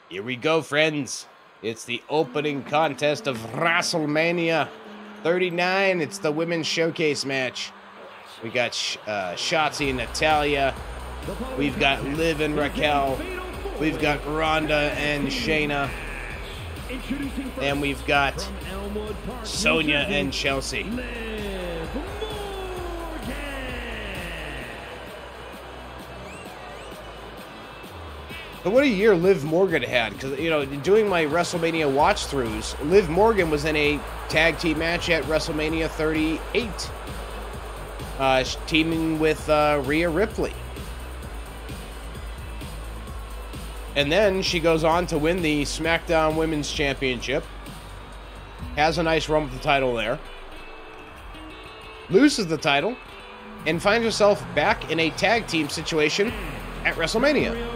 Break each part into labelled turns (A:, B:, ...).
A: Here we go, friends. It's the opening contest of Wrestlemania 39. It's the women's showcase match. We got Shotzi and Natalya. We've got Liv and Raquel. We've got Ronda and Shayna. And we've got Sonya and Chelsea. But what a year Liv Morgan had. Because, you know, doing my WrestleMania watch-throughs, Liv Morgan was in a tag team match at WrestleMania 38. Teaming with Rhea Ripley. And then she goes on to win the SmackDown Women's Championship. Has a nice run with the title there. Loses the title. And finds herself back in a tag team situation at WrestleMania.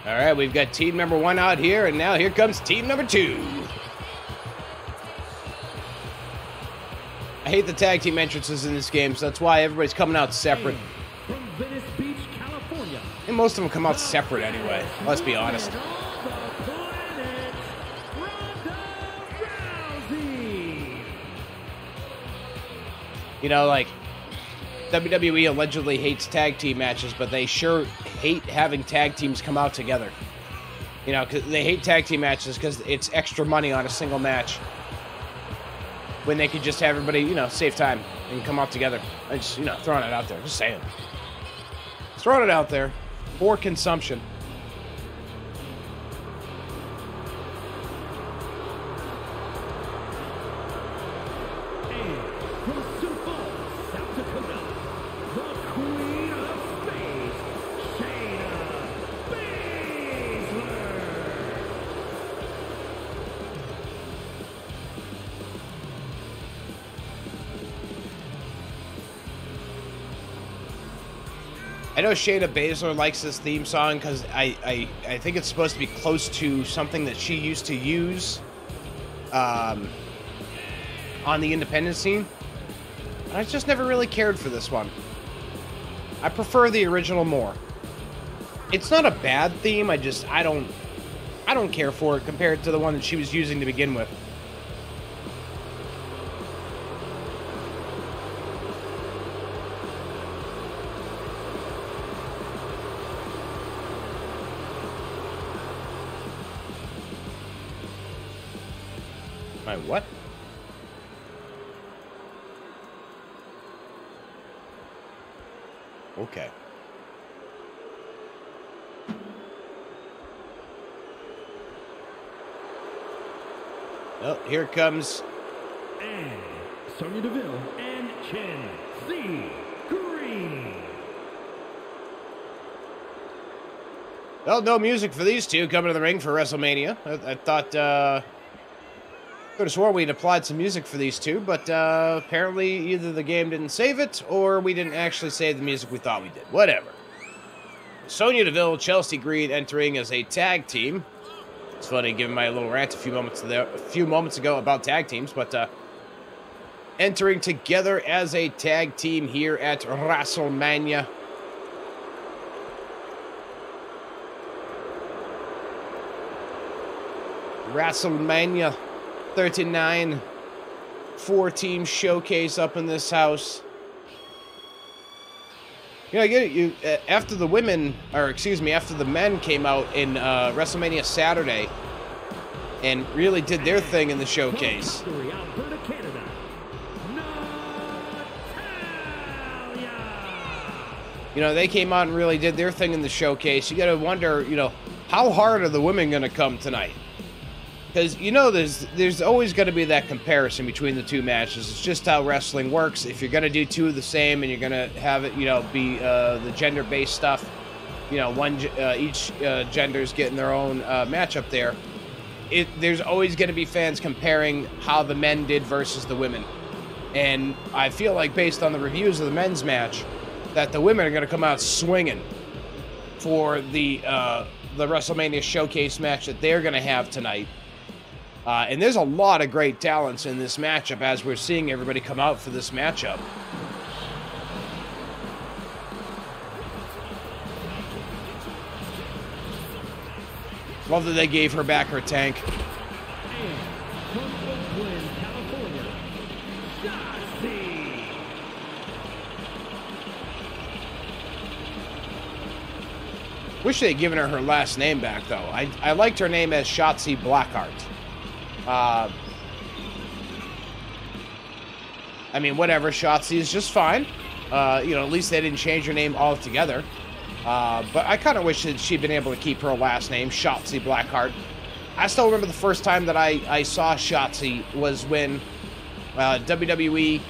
A: All right, we've got team number 1 out here, and now here comes team number 2. I hate the tag team entrances in this game, so that's why everybody's coming out separate.
B: From Venice Beach, California.
A: And most of them come out separate anyway, let's be honest. You know, like, WWE allegedly hates tag team matches, but they sure hate having tag teams come out together. You know, cause they hate tag team matches because it's extra money on a single match. When they could just have everybody, you know, save time and come out together. I just, you know, throwing it out there. Just saying. Throwing it out there for consumption. I know Shayna Baszler likes this theme song because I think it's supposed to be close to something that she used to use on the independent scene. But I just never really cared for this one. I prefer the original more. It's not a bad theme, I don't care for it compared to the one that she was using to begin with. My what? Okay. Oh, here comes.
B: And Sonya Deville and Chelsea Green.
A: Well, no music for these two coming to the ring for WrestleMania. I thought, could have sworn we'd applied some music for these two, but apparently either the game didn't save it or we didn't actually save the music we thought we did. Whatever. Sonya Deville, Chelsea Green entering as a tag team. It's funny, given my little rant a few moments ago about tag teams, but entering together as a tag team here at WrestleMania. WrestleMania 39, 4-team showcase up in this house. You know, I get it. After the women, or excuse me, after the men came out in WrestleMania Saturday and really did their thing in the showcase. You know, they came out and really did their thing in the showcase. You got to wonder, you know, how hard are the women going to come tonight? Because, you know, there's always going to be that comparison between the two matches. It's just how wrestling works. If you're going to do two of the same and you're going to have it, you know, be the gender-based stuff, you know, each gender's getting their own matchup there. There's always going to be fans comparing how the men did versus the women. And I feel like based on the reviews of the men's match, that the women are going to come out swinging for the WrestleMania showcase match that they're going to have tonight. And there's a lot of great talents in this matchup as we're seeing everybody come out for this matchup. Love that they gave her back her tank. Wish they'd given her her last name back, though. I liked her name as Shotzi Blackheart. I mean, whatever. Shotzi is just fine. You know, at least they didn't change her name altogether. But I kind of wish that she'd been able to keep her last name, Shotzi Blackheart. I still remember the first time that I saw Shotzi was when WWE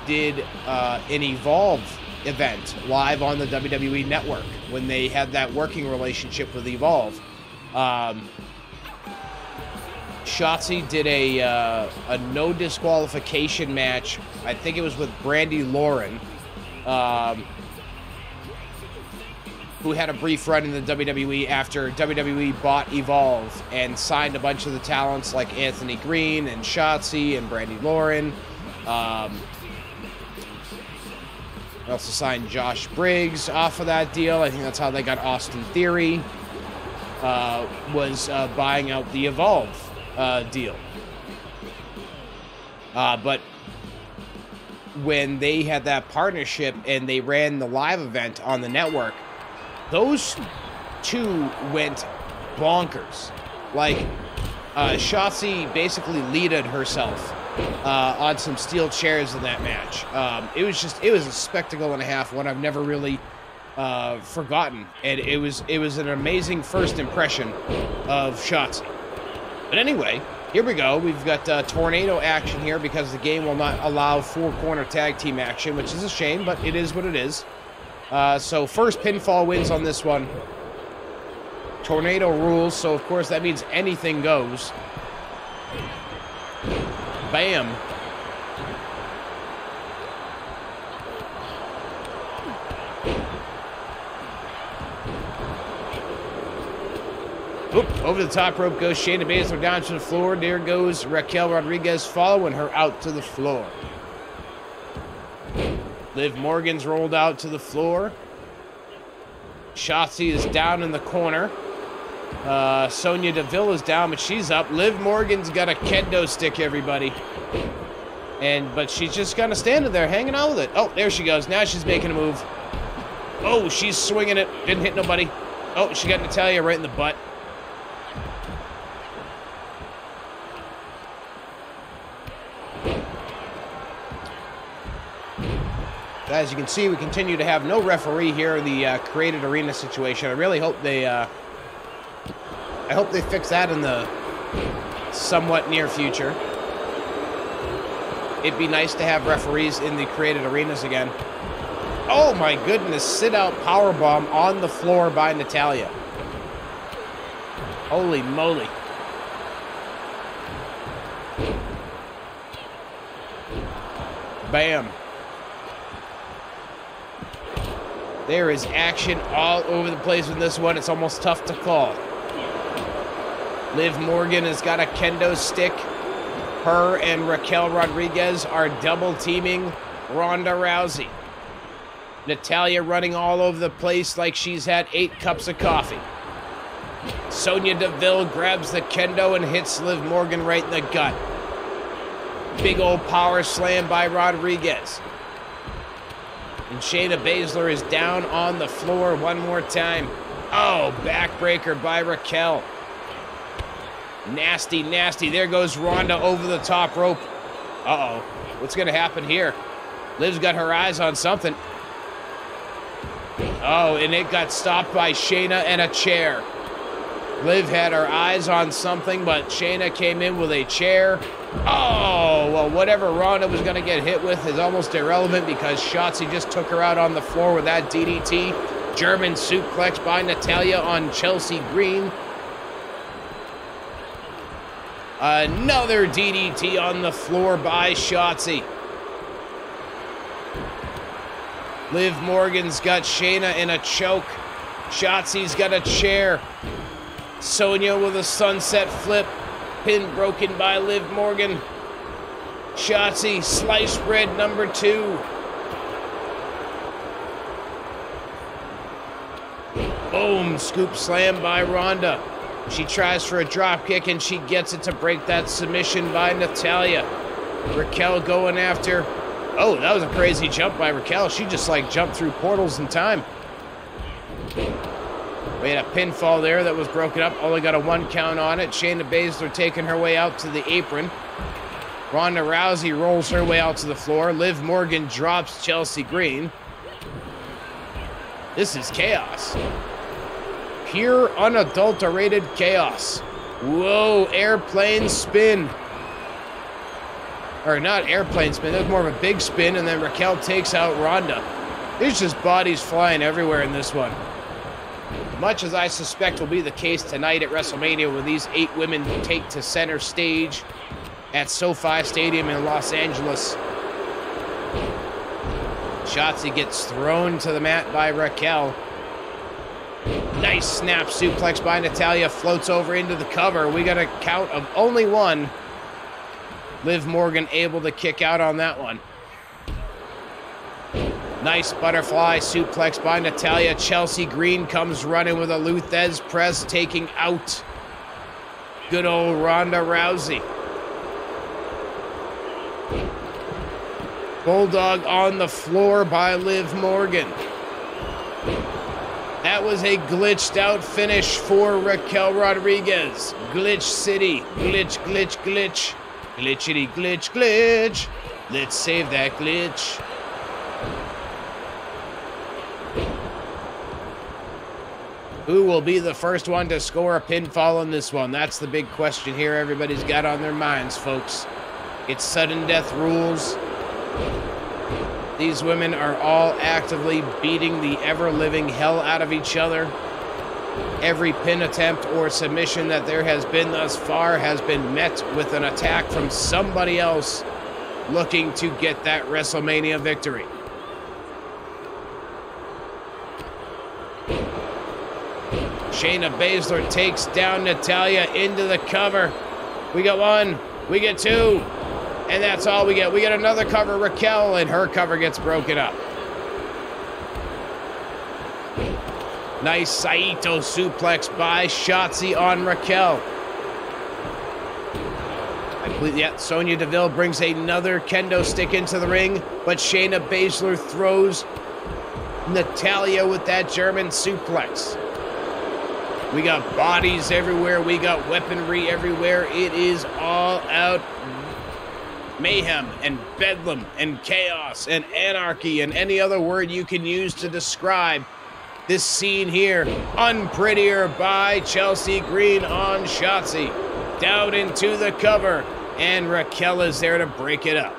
A: did an Evolve event live on the WWE Network when they had that working relationship with Evolve. Shotzi did a no disqualification match. I think it was with Brandy Lauren, who had a brief run in the WWE after WWE bought Evolve and signed a bunch of the talents like Anthony Green and Shotzi and Brandy Lauren. They also signed Josh Briggs off of that deal. I think that's how they got Austin Theory, was buying out the Evolve deal. But when they had that partnership and they ran the live event on the network, those two went bonkers. Like, Shotzi basically leaded herself on some steel chairs in that match. It was a spectacle and a half, one I've never really forgotten. And it was an amazing first impression of Shotzi. But anyway, here we go. We've got tornado action here because the game will not allow four-corner tag team action, which is a shame, but it is what it is. So first pinfall wins on this one. Tornado rules, so of course that means anything goes. Bam. Oop, over the top rope goes Shayna Baszler down to the floor. There goes Raquel Rodriguez following her out to the floor. Liv Morgan's rolled out to the floor. Shotzi is down in the corner. Sonya Deville is down, but she's up. Liv Morgan's got a kendo stick, everybody. But she's just kind of standing there, hanging out with it. Oh, there she goes. Now she's making a move. Oh, she's swinging it. Didn't hit nobody. Oh, she got Natalya right in the butt. As you can see, we continue to have no referee here in the created arena situation. I really hope they fix that in the somewhat near future. It'd be nice to have referees in the created arenas again. Oh my goodness, sit out powerbomb on the floor by Natalya. Holy moly. Bam. There is action all over the place with this one. It's almost tough to call. Liv Morgan has got a kendo stick. Her and Raquel Rodriguez are double teaming Ronda Rousey. Natalya running all over the place like she's had 8 cups of coffee. Sonya Deville grabs the kendo and hits Liv Morgan right in the gut. Big old power slam by Rodriguez. And Shayna Baszler is down on the floor one more time. Oh, backbreaker by Raquel. Nasty, nasty. There goes Ronda over the top rope. Uh-oh. What's going to happen here? Liv's got her eyes on something. Oh, and it got stopped by Shayna and a chair. Liv had her eyes on something, but Shayna came in with a chair. Oh, well, whatever Ronda was going to get hit with is almost irrelevant because Shotzi just took her out on the floor with that DDT. German suplex by Natalya on Chelsea Green. Another DDT on the floor by Shotzi. Liv Morgan's got Shayna in a choke. Shotzi's got a chair. Sonya with a sunset flip. Pin broken by Liv Morgan. Shotzi, sliced bread number 2. Boom, scoop slam by Ronda. She tries for a drop kick and she gets it to break that submission by Natalya. Raquel going after. Oh, that was a crazy jump by Raquel. She just like jumped through portals in time. We had a pinfall there that was broken up. Only got a 1 count on it. Shayna Baszler taking her way out to the apron. Ronda Rousey rolls her way out to the floor. Liv Morgan drops Chelsea Green. This is chaos. Pure, unadulterated chaos. Whoa, airplane spin. Or not airplane spin, that was more of a big spin, and then Raquel takes out Ronda. There's just bodies flying everywhere in this one. Much as I suspect will be the case tonight at WrestleMania when these 8 women take to center stage at SoFi Stadium in Los Angeles. Shotzi gets thrown to the mat by Raquel. Nice snap suplex by Natalya, floats over into the cover. We got a count of only 1. Liv Morgan able to kick out on that one. Nice butterfly suplex by Natalya. Chelsea Green comes running with a Luthez press, taking out good old Ronda Rousey. Bulldog on the floor by Liv Morgan. That was a glitched out finish for Raquel Rodriguez. Glitch City. Glitch, glitch, glitch. Glitchity, glitch, glitch. Let's save that glitch. Who will be the first one to score a pinfall in this one? That's the big question here everybody's got on their minds, folks. It's sudden death rules. These women are all actively beating the ever-living hell out of each other. Every pin attempt or submission that there has been thus far has been met with an attack from somebody else looking to get that WrestleMania victory. Shayna Baszler takes down Natalya into the cover. We got 1, we get 2, and that's all we get. We get another cover, Raquel, and her cover gets broken up. Nice Saito suplex by Shotzi on Raquel. I believe, yeah, Sonya Deville brings another kendo stick into the ring, but Shayna Baszler throws Natalya with that German suplex. We got bodies everywhere. We got weaponry everywhere. It is all out mayhem and bedlam and chaos and anarchy and any other word you can use to describe this scene here. Unprettier by Chelsea Green on Shotzi. Down into the cover. And Raquel is there to break it up.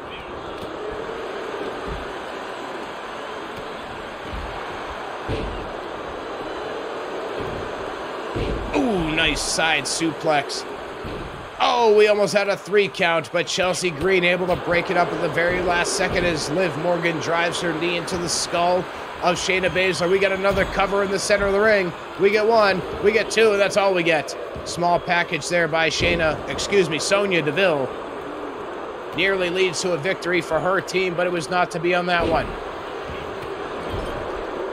A: Ooh, nice side suplex. Oh, we almost had a 3 count, but Chelsea Green able to break it up at the very last second as Liv Morgan drives her knee into the skull of Shayna Baszler. We got another cover in the center of the ring. We get 1, we get 2, and that's all we get. Small package there by Sonya Deville. Nearly leads to a victory for her team, but it was not to be on that one.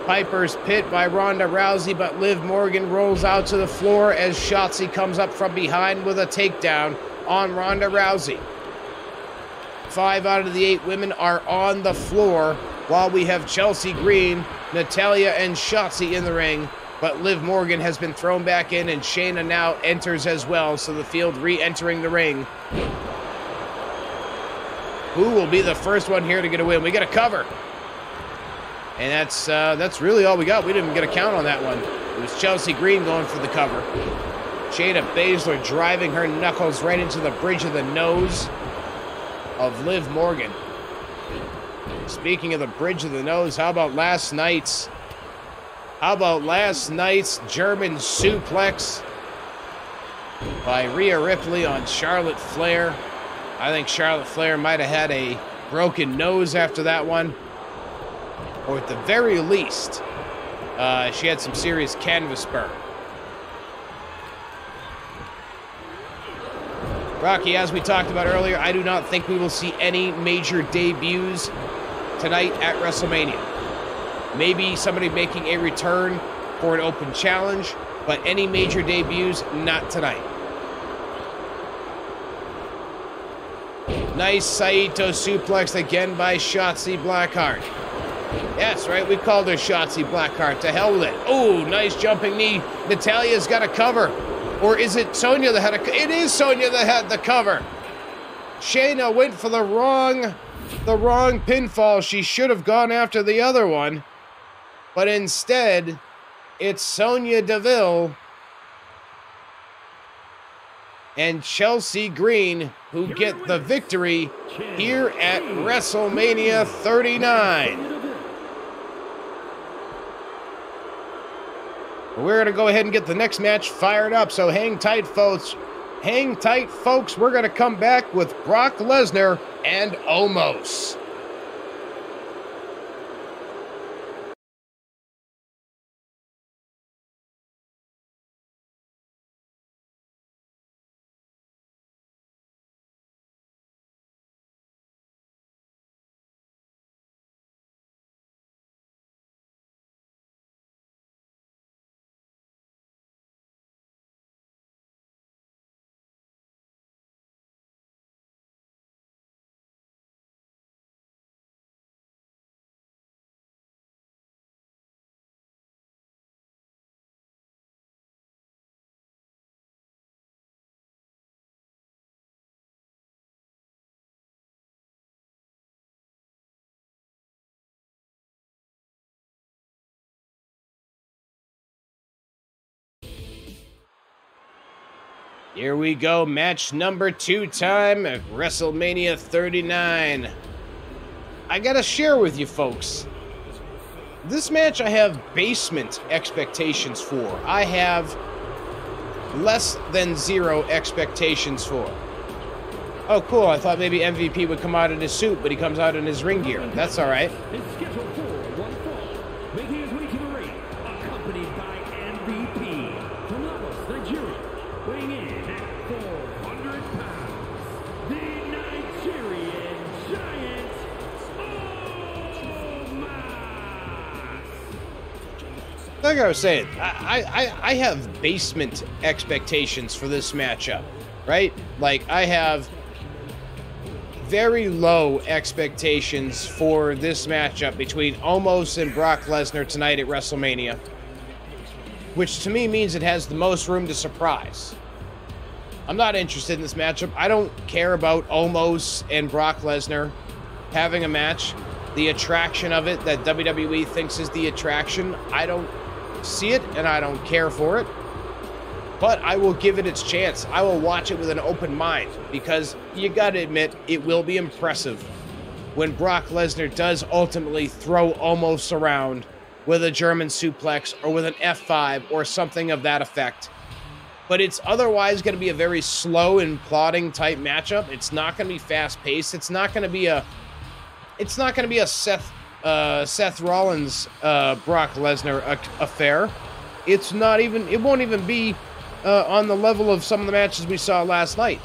A: Piper's Pit by Ronda Rousey, but Liv Morgan rolls out to the floor as Shotzi comes up from behind with a takedown on Ronda Rousey. 5 out of the 8 women are on the floor, while we have Chelsea Green, Natalya, and Shotzi in the ring, but Liv Morgan has been thrown back in, and Shayna now enters as well, so the field re-entering the ring. Who will be the first one here to get a win? We get a cover. And that's really all we got. We didn't even get a count on that one. It was Chelsea Green going for the cover. Shayna Baszler driving her knuckles right into the bridge of the nose of Liv Morgan. Speaking of the bridge of the nose, how about last night's German suplex by Rhea Ripley on Charlotte Flair? I think Charlotte Flair might have had a broken nose after that one. Or at the very least, she had some serious canvas burn. Rocky, as we talked about earlier, I do not think we will see any major debuts tonight at WrestleMania. Maybe somebody making a return for an open challenge, but any major debuts, not tonight. Nice Saito suplex again by Shotzi Blackheart. Yes, right, we called her Shotzi Blackheart. To hell with it. Oh, nice jumping knee. Natalya's got a cover. Or is it Sonya that had a... It is Sonya that had the cover. Shayna went for the wrong pinfall. She should have gone after the other one. But instead, it's Sonya Deville and Chelsea Green who get the victory here at WrestleMania 39. We're going to go ahead and get the next match fired up, so hang tight, folks. Hang tight, folks. We're going to come back with Brock Lesnar and Omos. Here we go, match number 2 time at WrestleMania 39. I gotta share with you folks, this match I have basement expectations for. I have less than 0 expectations for. Oh cool, I thought maybe MVP would come out in his suit, but he comes out in his ring gear. That's alright.
B: It's scheduled for one fall, making his way to the ring, accompanied by MVP from Lagos, Nigeria, weighing in at 400 pounds, the Nigerian Giant, Omos.
A: Like I was saying, I have basement expectations for this matchup, right? Like, I have very low expectations for this matchup between Omos and Brock Lesnar tonight at WrestleMania, which to me means it has the most room to surprise. I'm not interested in this matchup. I don't care about Omos and Brock Lesnar having a match. The attraction of it that WWE thinks is the attraction, I don't see it and I don't care for it. But I will give it its chance. I will watch it with an open mind because you gotta admit, it will be impressive when Brock Lesnar does ultimately throw Omos around with a German suplex or with an F5 or something of that effect. But it's otherwise going to be a very slow and plodding type matchup. It's not going to be fast paced. It's not going to be a Seth Rollins Brock Lesnar affair. It won't even be on the level of some of the matches we saw last night.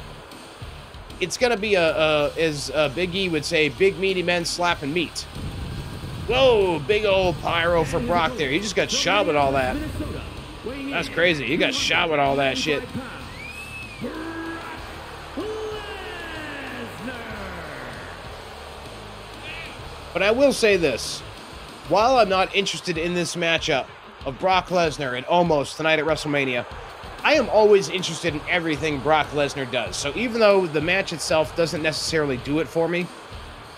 A: It's going to be as Big E would say, big meaty men slapping meat. Whoa, big old pyro for Brock there. He just got shot with all that. That's crazy. He got shot with all that shit. But I will say this. While I'm not interested in this matchup of Brock Lesnar and Omos tonight at WrestleMania, I am always interested in everything Brock Lesnar does. So even though the match itself doesn't necessarily do it for me,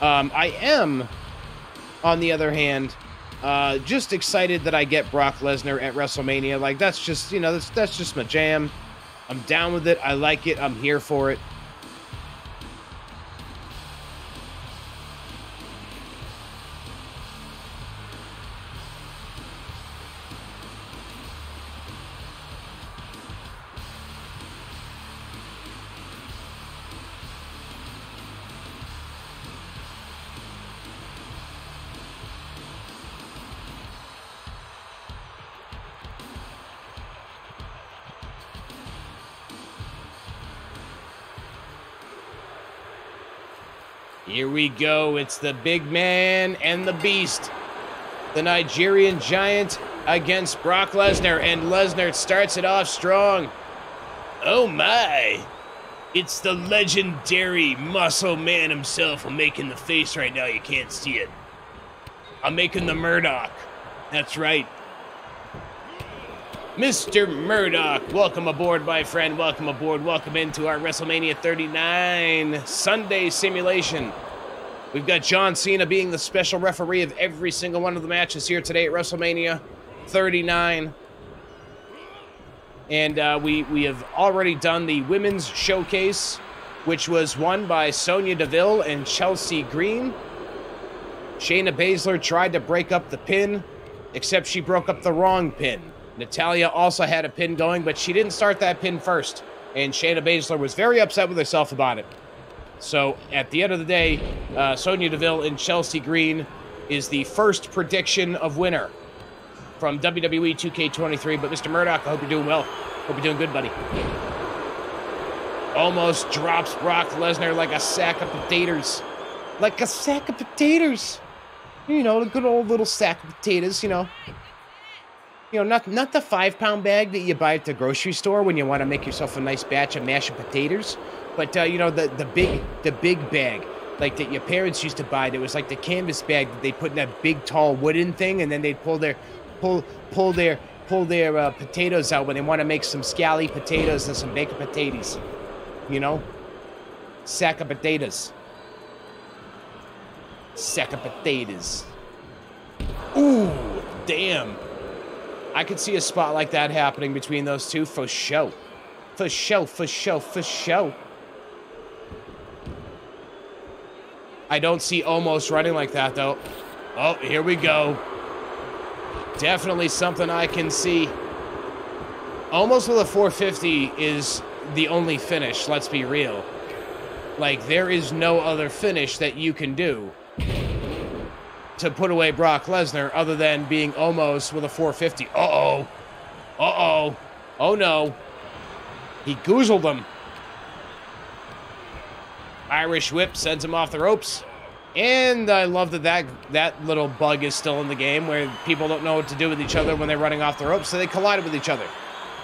A: I am, on the other hand, Just excited that I get Brock Lesnar at WrestleMania. Like, that's just, you know, that's just my jam. I'm down with it. I like it. I'm here for it. Here we go. It's the big man and the beast. The Nigerian giant against Brock Lesnar. And Lesnar starts it off strong. Oh my. It's the legendary muscle man himself. I'm making the face right now. You can't see it. I'm making the Murdoch. That's right. Mr. Murdoch, welcome aboard, my friend. Welcome aboard. Welcome into our WrestleMania 39 Sunday simulation. We've got John Cena being the special referee of every single one of the matches here today at WrestleMania 39. And we have already done the women's showcase, which was won by Sonya Deville and Chelsea Green. Shayna Baszler tried to break up the pin, except she broke up the wrong pin. Natalya also had a pin going, but she didn't start that pin first. And Shayna Baszler was very upset with herself about it. So, at the end of the day, Sonya Deville and Chelsea Green is the first prediction of winner from WWE 2K23. But Mr. Murdoch, I hope you're doing well. Hope you're doing good, buddy. Almost drops Brock Lesnar like a sack of potatoes. Like a sack of potatoes. You know, a good old little sack of potatoes, you know. You know, not the 5-pound bag that you buy at the grocery store when you want to make yourself a nice batch of mashed potatoes, but you know, the big bag, like that your parents used to buy. That was like the canvas bag that they put in that big tall wooden thing, and then they'd pull their potatoes out when they want to make some scally potatoes and some baked potatoes. You know, sack of potatoes. Sack of potatoes. Ooh, damn. I could see a spot like that happening between those two for show. For show, for show, for show. I don't see Omos running like that, though. Oh, here we go. Definitely something I can see. Omos with a 450 is the only finish, let's be real. Like, there is no other finish that you can do to put away Brock Lesnar other than being Omos with a 450. Uh-oh. Uh-oh. Oh, no. He goozled him. Irish whip sends him off the ropes. And I love that little bug is still in the game where people don't know what to do with each other when they're running off the ropes, so they collided with each other.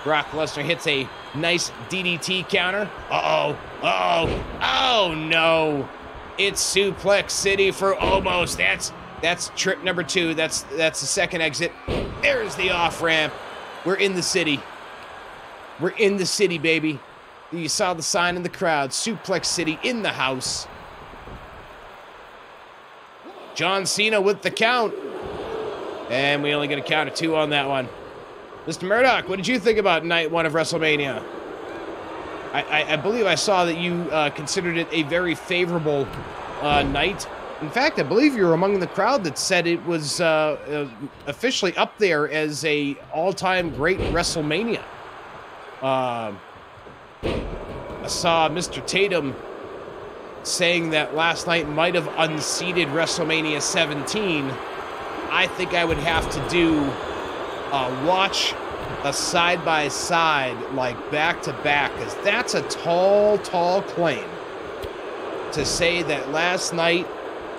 A: Brock Lesnar hits a nice DDT counter. Uh-oh. Uh-oh. Oh, no. It's Suplex City for Omos. That's trip number 2. That's the second exit. There's the off-ramp. We're in the city. We're in the city, baby. You saw the sign in the crowd. Suplex City in the house. John Cena with the count. And we only get a count of 2 on that one. Mr. Murdoch, what did you think about night 1 of WrestleMania? I believe I saw that you considered it a very favorable night. In fact, I believe you're among the crowd that said it was officially up there as a all-time great WrestleMania. I saw Mr. Tatum saying that last night might have unseated WrestleMania 17. I think I would have to do watch a side-by-side, like back-to-back, because that's a tall, tall claim to say that last night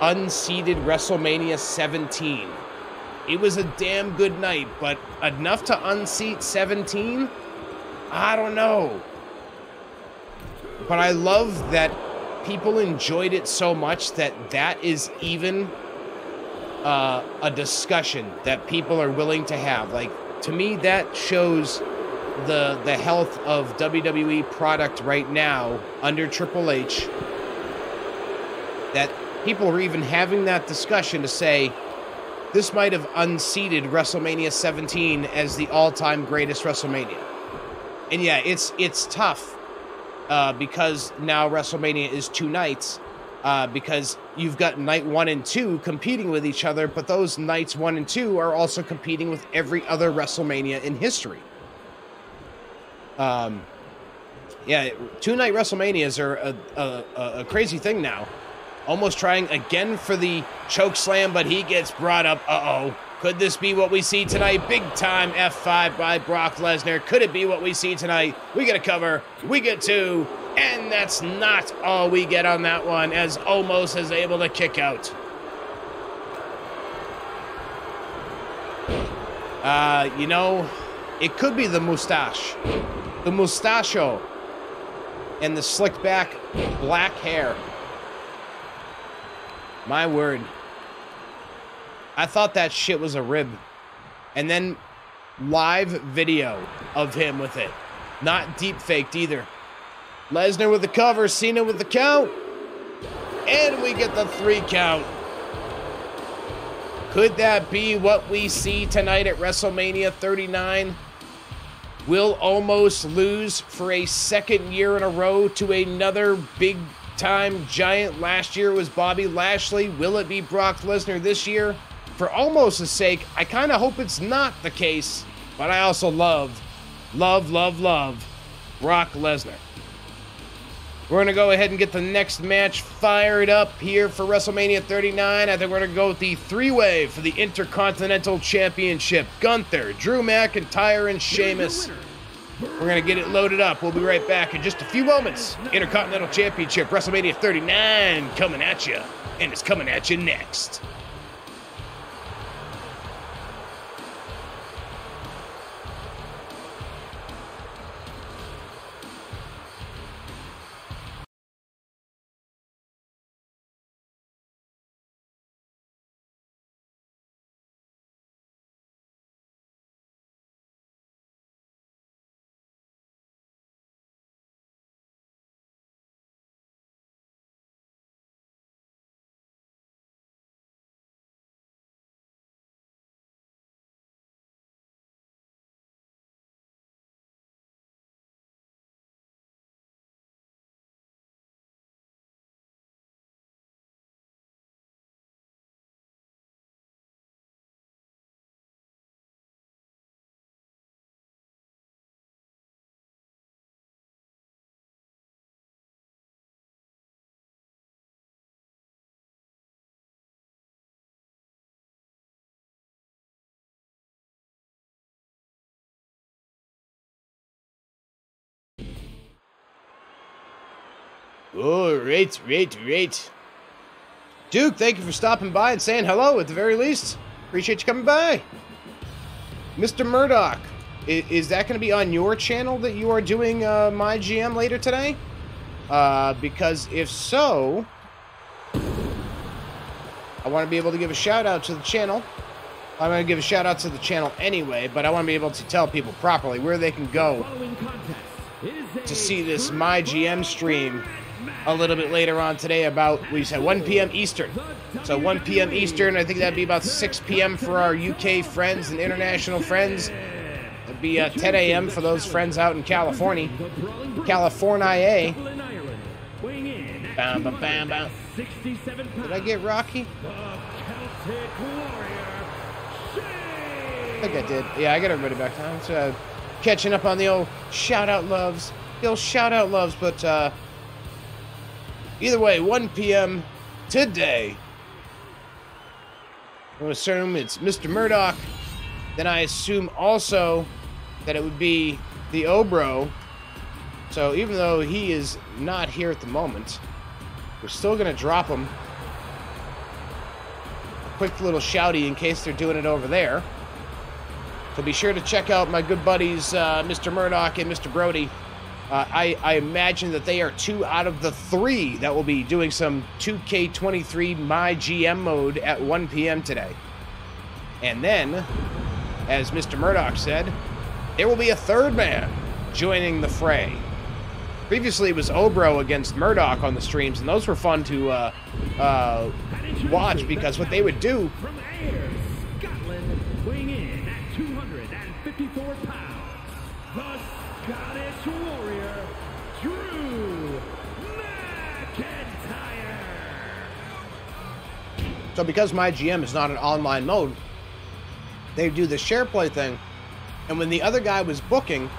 A: unseated WrestleMania 17. It was a damn good night, but enough to unseat 17? I don't know. But I love that people enjoyed it so much that is even a discussion that people are willing to have. Like, to me, that shows the health of WWE product right now under Triple H. That people are even having that discussion to say, this might have unseated WrestleMania 17 as the all-time greatest WrestleMania. And yeah, it's tough because now WrestleMania is 2 nights because you've got night 1 and 2 competing with each other, but those nights 1 and 2 are also competing with every other WrestleMania in history. Yeah, 2-night WrestleManias are a crazy thing now. Almost trying again for the choke slam, but he gets brought up. Uh-oh. Could this be what we see tonight? Big time F5 by Brock Lesnar. Could it be what we see tonight? We get a cover. We get 2. And that's not all we get on that one, as Omos is able to kick out. You know, it could be the mustache. The mustachio. And the slicked back black hair. My word. I thought that shit was a rib. And then live video of him with it. Not deep faked either. Lesnar with the cover, Cena with the count. And we get the 3 count. Could that be what we see tonight at WrestleMania 39? Will Omos lose for a 2nd year in a row to another big-time giant? Last year was Bobby Lashley. Will it be Brock Lesnar this year? For Omos' sake, I kind of hope it's not the case, but I also love Brock Lesnar. We're going to go ahead and get the next match fired up here for WrestleMania 39. I think we're going to go with the 3-way for the Intercontinental Championship. Gunther, Drew McIntyre, and Sheamus. We're going to get it loaded up. We'll be right back in just a few moments. Intercontinental Championship, WrestleMania 39, coming at you. And it's coming at you next. Oh, right. Duke, thank you for stopping by and saying hello at the very least. Appreciate you coming by. Mr. Murdoch, is that going to be on your channel that you are doing My GM later today? Because if so, I want to be able to give a shout out to the channel. I'm going to give a shout out to the channel anyway, but I want to be able to tell people properly where they can go to see this My GM stream a little bit later on today about, we said 1 p.m. Eastern. So 1 p.m. Eastern, I think that'd be about 6 p.m. for our UK friends and international friends. It'd be 10 a.m. for those friends out in California. California. Bam, bam, bam, bam. Did I get Rocky? I think I did. Yeah, I got everybody back now. So, catching up on the old shout-out loves. The old shout-out loves, but either way, 1 p.m. today. I'm going to assume it's Mr. Murdoch. Then I assume also that it would be the Obro. So even though he is not here at the moment, we're still going to drop him a quick little shouty in case they're doing it over there. So be sure to check out my good buddies, Mr. Murdoch and Mr. Brody. I imagine that they are 2 out of the 3 that will be doing some 2K23 My GM mode at 1 p.m. today. And then, as Mr. Murdoch said, there will be a 3rd man joining the fray. Previously, it was Obro against Murdoch on the streams, and those were fun to watch because what they would do
B: 154 pounds, the Scottish Warrior, Drew McIntyre.
A: So because my GM is not in online mode, they do the share play thing, and when the other guy was booking,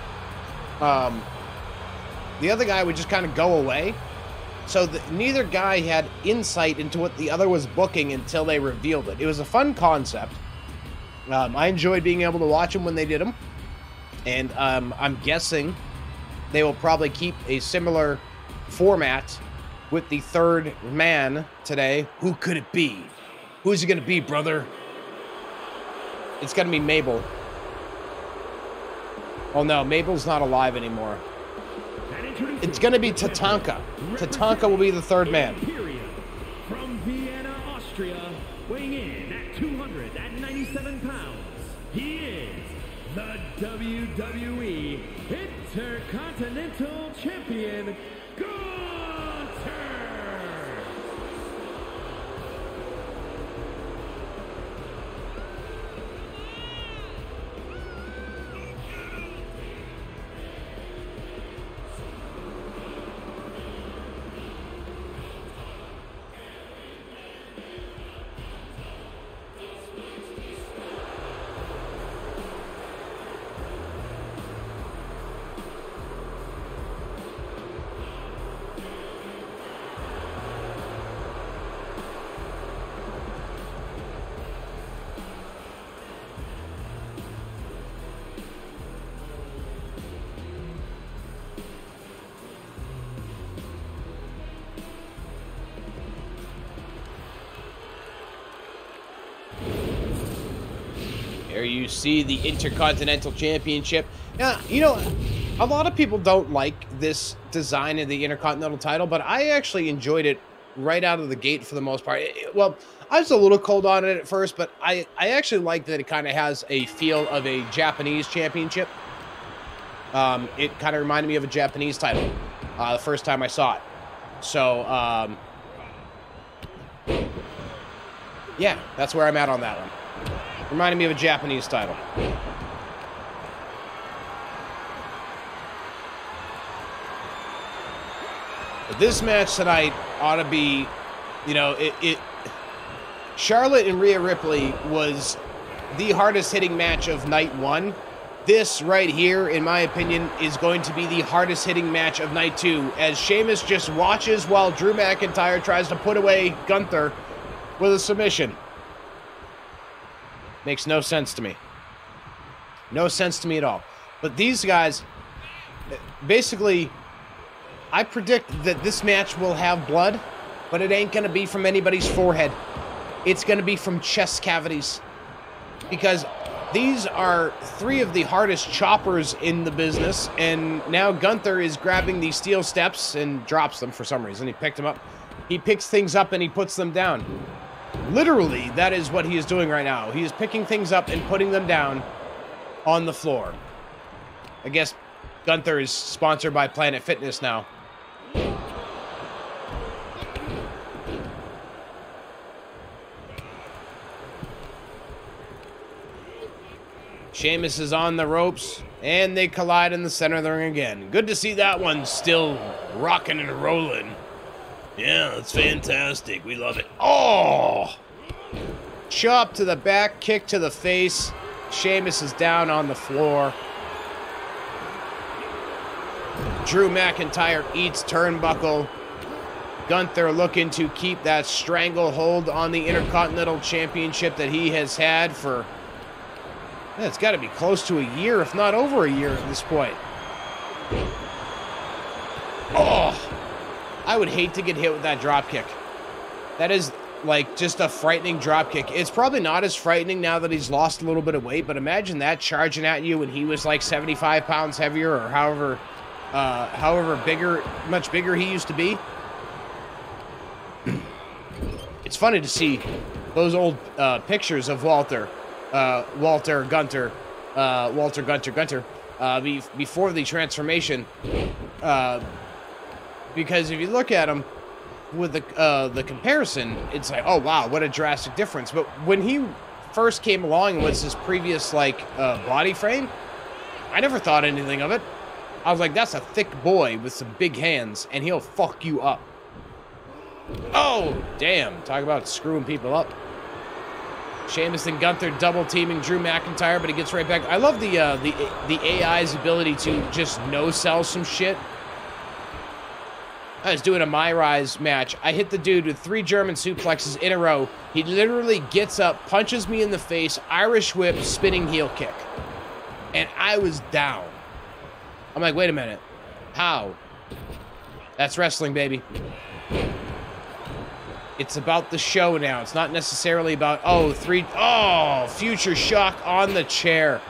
A: the other guy would just kind of go away. So neither guy had insight into what the other was booking until they revealed it. It was a fun concept. I enjoyed being able to watch them when they did them. And I'm guessing they will probably keep a similar format with the third man today. Who could it be? Who's it going to be, brother? It's going to be Mabel. Oh no, Mabel's not alive anymore. It's going to be Tatanka. Tatanka will be the third man.
B: From Vienna, Austria, weighing in at 297 pounds, he is the WWE Intercontinental Champion, Gunther.
A: There you see the Intercontinental Championship. Now, you know, a lot of people don't like this design of the Intercontinental title, but I actually enjoyed it right out of the gate for the most part. Well, I was a little cold on it at first, but I actually like that it kind of has a feel of a Japanese championship. It kind of reminded me of a Japanese title the first time I saw it. So, yeah, that's where I'm at on that one. Reminded me of a Japanese title. But this match tonight ought to be, you know, Charlotte and Rhea Ripley was the hardest hitting match of night one. This right here, in my opinion, is going to be the hardest hitting match of night two, as Sheamus just watches while Drew McIntyre tries to put away Gunther with a submission. Makes no sense to me. No sense to me at all. But these guys, basically, I predict that this match will have blood, but it ain't going to be from anybody's forehead. It's going to be from chest cavities. Because these are three of the hardest choppers in the business, and now Gunther is grabbing these steel steps and drops them for some reason. He picked them up. He picks things up and he puts them down. Literally, that is what he is doing right now. He is picking things up and putting them down on the floor. I guess Gunther is sponsored by Planet Fitness now. Sheamus is on the ropes, and they collide in the center of the ring again. Good to see that one still rocking and rolling. Yeah, it's fantastic. We love it. Oh! Chop to the back, kick to the face. Sheamus is down on the floor. Drew McIntyre eats turnbuckle. Gunther looking to keep that stranglehold on the Intercontinental Championship that he has had for... yeah, it's got to be close to a year, if not over a year at this point. Oh! I would hate to get hit with that drop kick. That is, like, just a frightening drop kick. It's probably not as frightening now that he's lost a little bit of weight, but imagine that charging at you when he was like 75 pounds heavier, or however much bigger he used to be. It's funny to see those old pictures of Walter Gunther, before the transformation, because if you look at him with the comparison, it's like, oh wow, what a drastic difference. But when he first came along and was his previous body frame, I never thought anything of it. I was like, that's a thick boy with some big hands, and he'll fuck you up. Oh, damn. Talk about screwing people up. Sheamus and Gunther double teaming Drew McIntyre, but he gets right back. I love the AI's ability to just no-sell some shit. I was doing a My Rise match. I hit the dude with 3 German suplexes in a row. He literally gets up, punches me in the face, Irish whip, spinning heel kick. And I was down. I'm like, wait a minute. How? That's wrestling, baby. It's about the show now. It's not necessarily about, oh, future shock on the chair.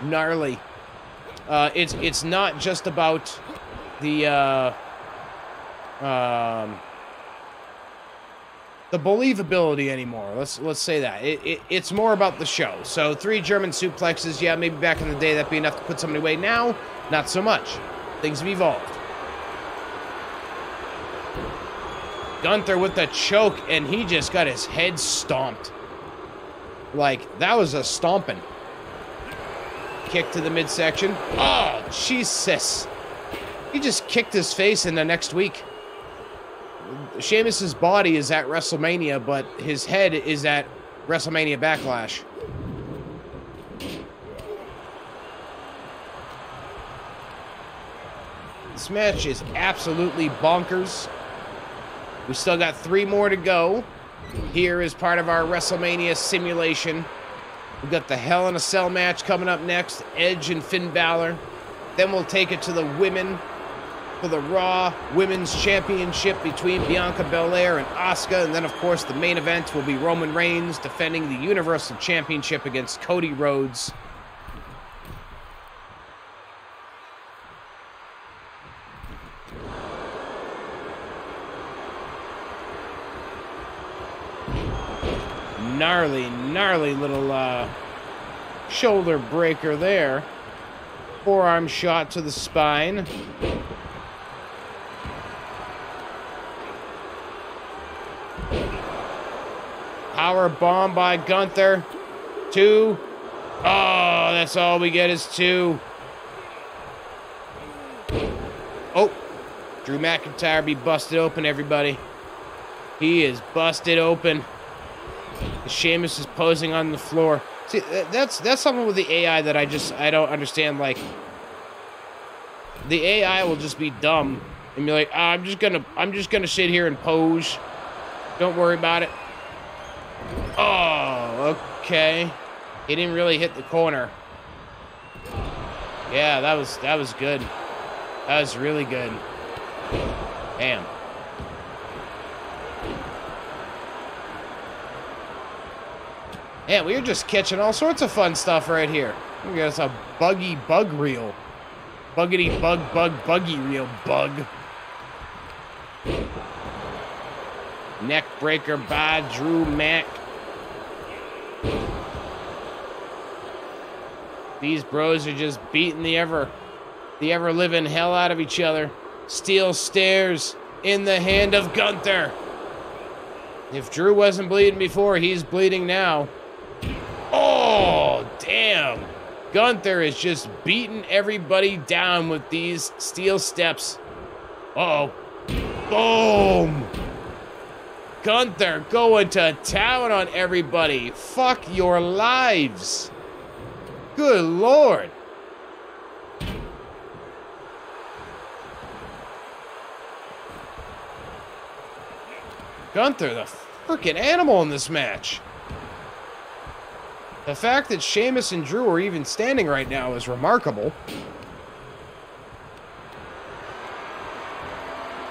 A: Gnarly. It's not just about the believability anymore. Let's say that. It's more about the show. So 3 German suplexes, yeah, maybe back in the day that'd be enough to put somebody away. Now, not so much. Things have evolved. Gunther with the choke, and he just got his head stomped. Like, that was a stomping. Kick to the midsection. Oh, Jesus. He just kicked his face in the next week. Sheamus's body is at WrestleMania, but his head is at WrestleMania Backlash. This match is absolutely bonkers. We still got 3 more to go. Here is part of our WrestleMania simulation. We've got the Hell in a Cell match coming up next. Edge and Finn Balor. Then we'll take it to the women for the Raw Women's Championship between Bianca Belair and Asuka. And then, of course, the main event will be Roman Reigns defending the Universal Championship against Cody Rhodes. Gnarly little shoulder breaker there. Forearm shot to the spine. Power bomb by Gunther. 2. Oh, that's all we get is 2. Oh, Drew McIntyre be busted open, everybody. He is busted open. Sheamus is posing on the floor. See, that's something with the AI that I don't understand. Like, the AI will just be dumb and be like, I'm just gonna sit here and pose. Don't worry about it. Oh, okay. He didn't really hit the corner. Yeah, that was good. That was really good. Damn. Yeah, we were just catching all sorts of fun stuff right here. We got us a buggy bug reel. Buggity buggy reel bug. Neck breaker by Drew Mac. These bros are just beating the ever living hell out of each other. Steel stairs in the hand of Gunther. If Drew wasn't bleeding before, he's bleeding now. Oh, damn. Gunther is just beating everybody down with these steel steps. Uh-oh. Boom. Gunther going to town on everybody. Fuck your lives. Good Lord. Gunther, the freaking animal in this match. The fact that Sheamus and Drew are even standing right now is remarkable.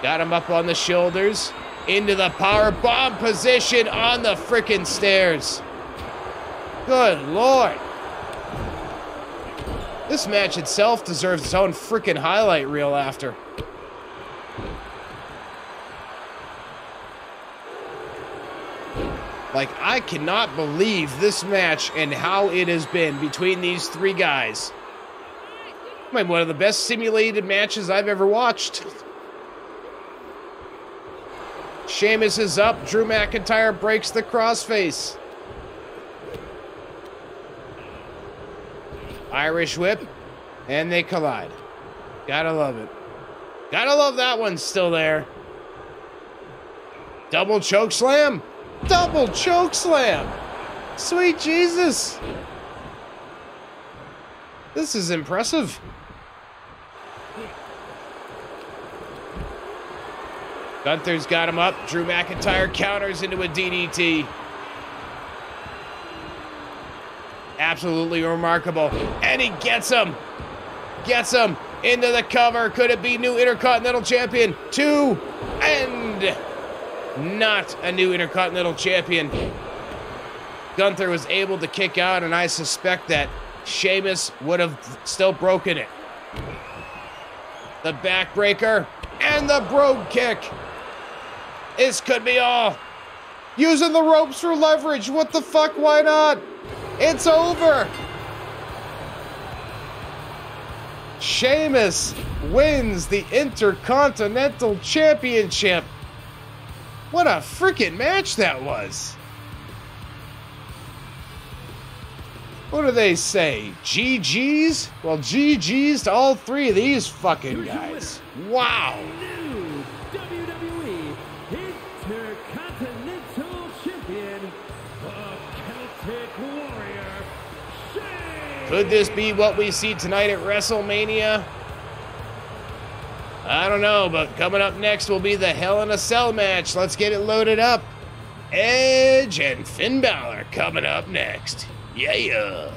A: Got him up on the shoulders. Into the power bomb position on the frickin' stairs. Good Lord. This match itself deserves its own frickin' highlight reel after. Like, I cannot believe this match and how it has been between these 3 guys. Maybe one of the best simulated matches I've ever watched. Sheamus is up. Drew McIntyre breaks the crossface. Irish whip. And they collide. Gotta love it. Gotta love that one's still there. Double choke slam. Double choke slam. Sweet Jesus. This is impressive. Gunther's got him up. Drew McIntyre counters into a DDT. Absolutely remarkable. And he gets him. Gets him into the cover. Could it be new Intercontinental Champion? 2 and not a new Intercontinental Champion. Gunther was able to kick out, and I suspect that Sheamus would have still broken it. The backbreaker and the brogue kick. This could be all. Using the ropes for leverage. What the fuck? Why not? It's over. Sheamus wins the Intercontinental Championship. What a freaking match that was. What do they say? GG's? Well, GG's to all three of these fucking guys. Wow.
B: New WWE Intercontinental Champion, the Celtic Warrior, Sheamus.
A: Could this be what we see tonight at WrestleMania? I don't know, but coming up next will be the Hell in a Cell match. Let's get it loaded up. Edge and Finn Balor coming up next. Yeah.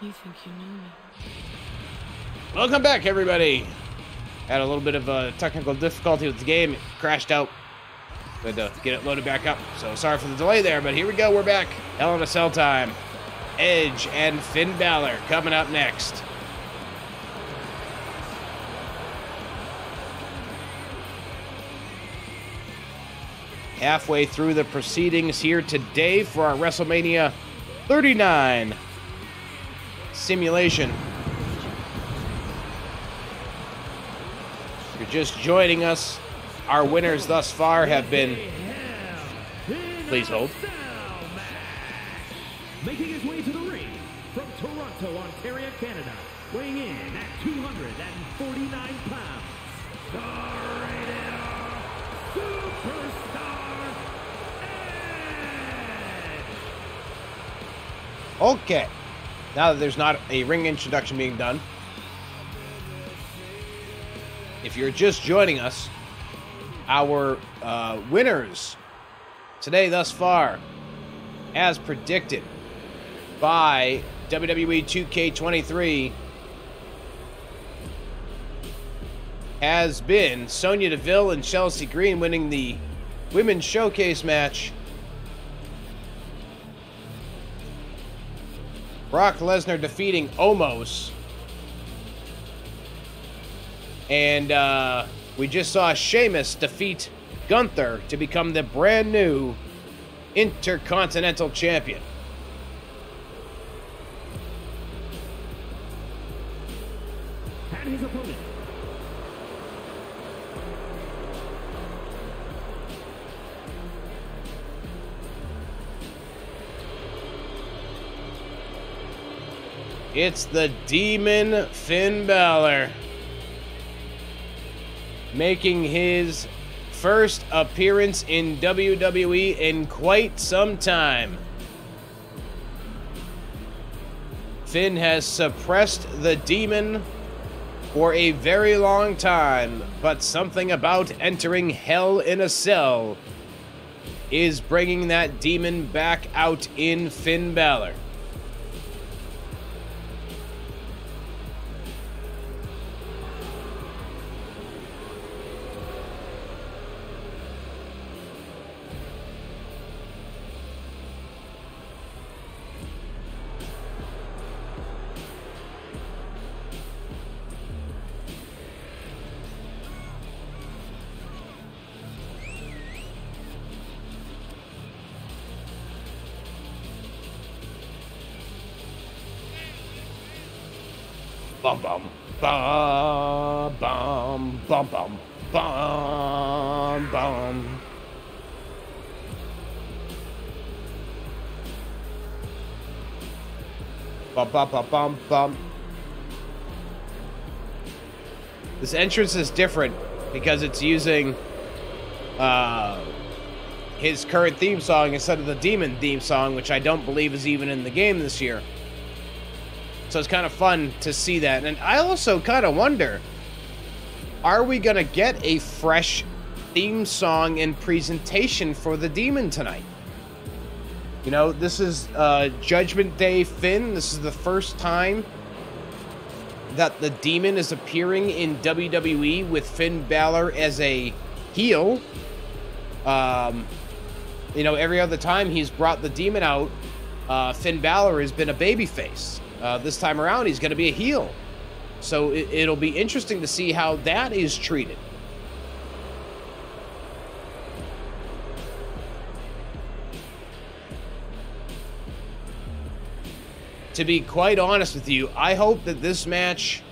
C: You think you know me?
A: Welcome back, everybody. Had a little bit of technical difficulty with the game. It crashed out. Had to get it loaded back up. So sorry for the delay there, but here we go. We're back. Hell in a Cell time. Edge and Finn Balor coming up next. Halfway through the proceedings here today for our WrestleMania 39 simulation. If you're just joining us, our winners thus far have been Please hold.
B: Making his way to the ring from Toronto, Ontario, Canada, weighing in at 249 pounds, the rated R Superstar Edge.
A: Okay. Now that there's not a ring introduction being done, if you're just joining us, our winners today thus far, as predicted by WWE 2K23, has been Sonya Deville and Chelsea Green winning the Women's Showcase match. Brock Lesnar defeating Omos. And we just saw Sheamus defeat Gunther to become the brand new Intercontinental Champion.
B: And his opponent.
A: It's the Demon Finn Balor, making his first appearance in WWE in quite some time. Finn has suppressed the demon for a very long time, but something about entering Hell in a Cell is bringing that demon back out in Finn Balor. Bum bum bum bum bum bum bum bum. Bum bum bum bum bum. This entrance is different because it's using his current theme song instead of the Demon theme song, which I don't believe is even in the game this year. So it's kind of fun to see that. And I also kind of wonder, are we going to get a fresh theme song and presentation for the Demon tonight? You know, this is Judgment Day Finn. This is the first time that the Demon is appearing in WWE with Finn Balor as a heel. You know, every other time he's brought the Demon out, Finn Balor has been a babyface. This time around, he's going to be a heel. So it'll be interesting to see how that is treated. To be quite honest with you, I hope that this match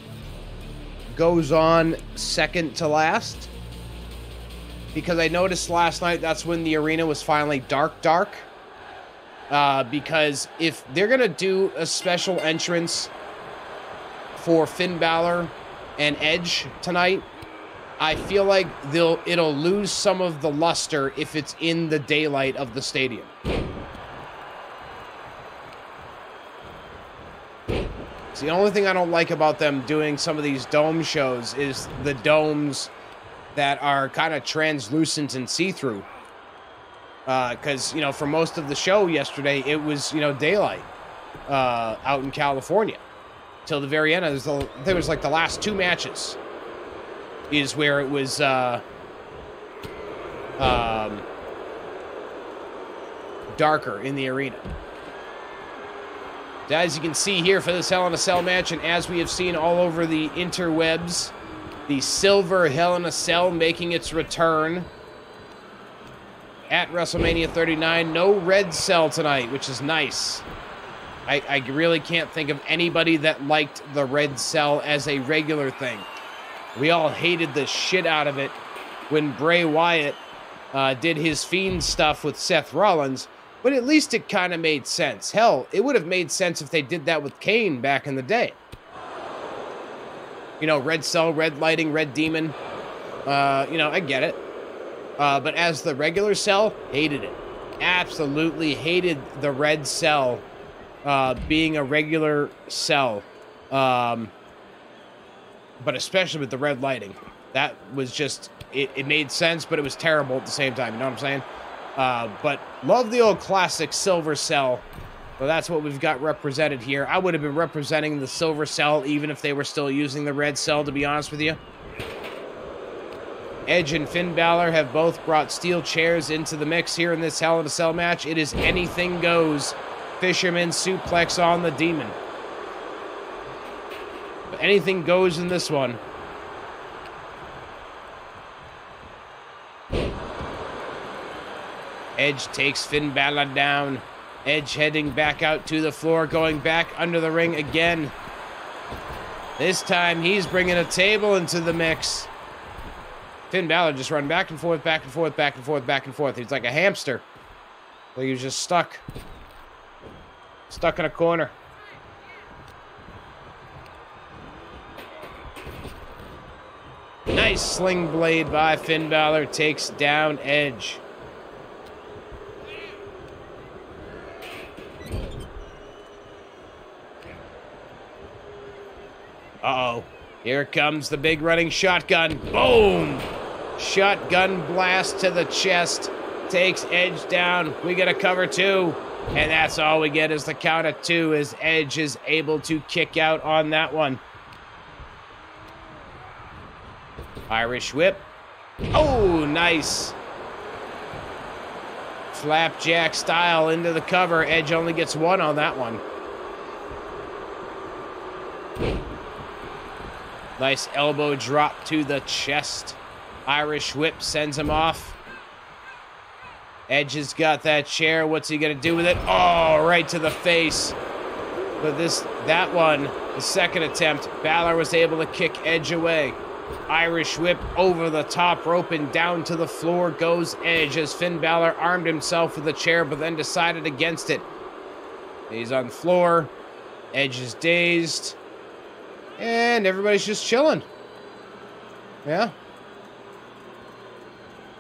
A: goes on second to last. Because I noticed last night that's when the arena was finally dark. Because if they're going to do a special entrance for Finn Balor and Edge tonight, I feel like it'll lose some of the luster if it's in the daylight of the stadium. It's the only thing I don't like about them doing some of these dome shows is the domes that are kind of translucent and see-through. Because, you know, for most of the show yesterday, it was, you know, daylight out in California. Till the very end, there was like the last two matches is where it was darker in the arena. As you can see here for this Hell in a Cell match, and as we have seen all over the interwebs, the silver Hell in a Cell making its return at WrestleMania 39. No red cell tonight, which is nice. I really can't think of anybody that liked the red cell as a regular thing. We all hated the shit out of it when Bray Wyatt did his Fiend stuff with Seth Rollins, but at least it kind of made sense. Hell, it would have made sense if they did that with Kane back in the day. You know, red cell, red lighting, red demon. You know, I get it. But as the regular cell, hated it. Absolutely hated the red cell being a regular cell. But especially with the red lighting. That was just, it made sense, but it was terrible at the same time. You know what I'm saying? But love the old classic silver cell. Well, that's what we've got represented here. I would have been representing the silver cell even if they were still using the red cell, to be honest with you. Edge and Finn Balor have both brought steel chairs into the mix here in this Hell in a Cell match. It is anything goes. Fisherman suplex on the Demon. But anything goes in this one. Edge takes Finn Balor down. Edge heading back out to the floor, going back under the ring again. This time he's bringing a table into the mix. Finn Balor just running back and forth, back and forth, back and forth, back and forth. He's like a hamster. Like he was just stuck. Stuck in a corner. Nice sling blade by Finn Balor. Takes down Edge. Uh-oh. Here comes the big running shotgun. Boom! Shotgun blast to the chest. Takes Edge down. We get a cover two. And that's all we get is the count of two as Edge is able to kick out on that one. Irish whip. Oh, nice. Flapjack style into the cover. Edge only gets one on that one. Nice elbow drop to the chest. Irish whip sends him off. Edge has got that chair. What's he going to do with it? Oh, right to the face. But that one, the second attempt, Balor was able to kick Edge away. Irish whip over the top rope and down to the floor goes Edge as Finn Balor armed himself with a chair but then decided against it. He's on the floor. Edge is dazed. And everybody's just chilling. Yeah.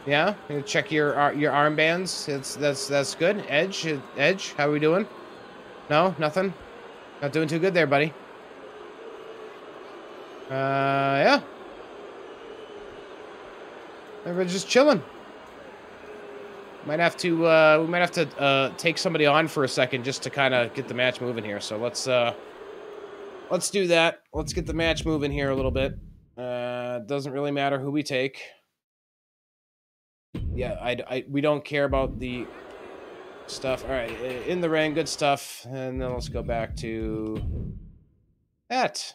A: Yeah, you check your armbands. That's good. Edge, how are we doing? No, nothing. Not doing too good there, buddy. Yeah. Everybody's just chilling. We might have to take somebody on for a second just to kind of get the match moving here. So let's do that. Let's get the match moving here a little bit. Doesn't really matter who we take. Yeah, we don't care about the stuff. All right, in the ring, good stuff. And then let's go back to that.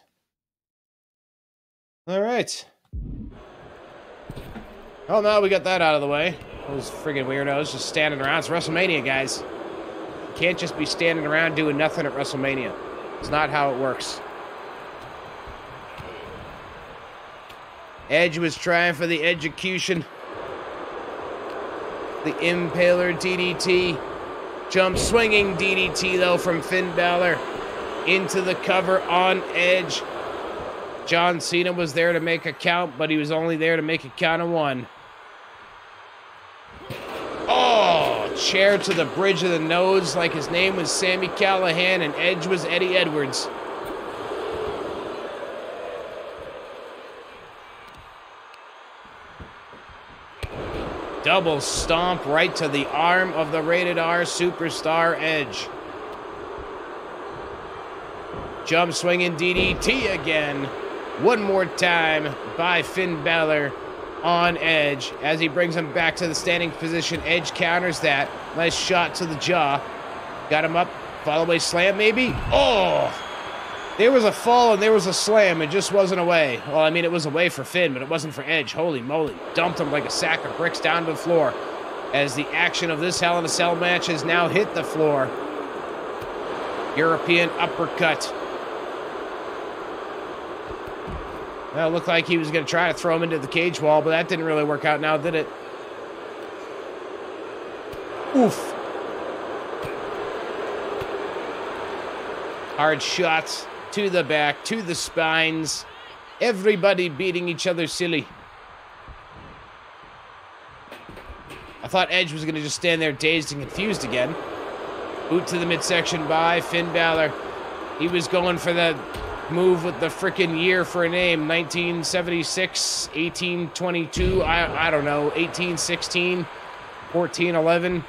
A: All right. Oh, no, we got that out of the way. Those friggin' weirdos just standing around. It's WrestleMania, guys. You can't just be standing around doing nothing at WrestleMania. It's not how it works. Edge was trying for the execution. The Impaler DDT. Jump swinging DDT, though, from Finn Balor into the cover on Edge. John Cena was there to make a count, but he was only there to make a count of one. Oh, chair to the bridge of the nose like his name was Sami Callihan and Edge was Eddie Edwards. Double stomp right to the arm of the Rated R superstar Edge. Jump swinging DDT again. One more time by Finn Balor on Edge as he brings him back to the standing position. Edge counters that. Nice shot to the jaw. Got him up. Follow-away slam maybe? Oh! There was a fall and there was a slam. It just wasn't away. Well, I mean, it was away for Finn, but it wasn't for Edge. Holy moly. Dumped him like a sack of bricks down to the floor as the action of this Hell in a Cell match has now hit the floor. European uppercut. Well, it looked like he was going to try to throw him into the cage wall, but that didn't really work out now, did it? Oof. Hard shots to the back, to the spines. Everybody beating each other silly. I thought Edge was going to just stand there dazed and confused again. Boot to the midsection by Finn Balor. He was going for the move with the frickin' year for a name. 1976, 1822, I don't know, 1816, 1411,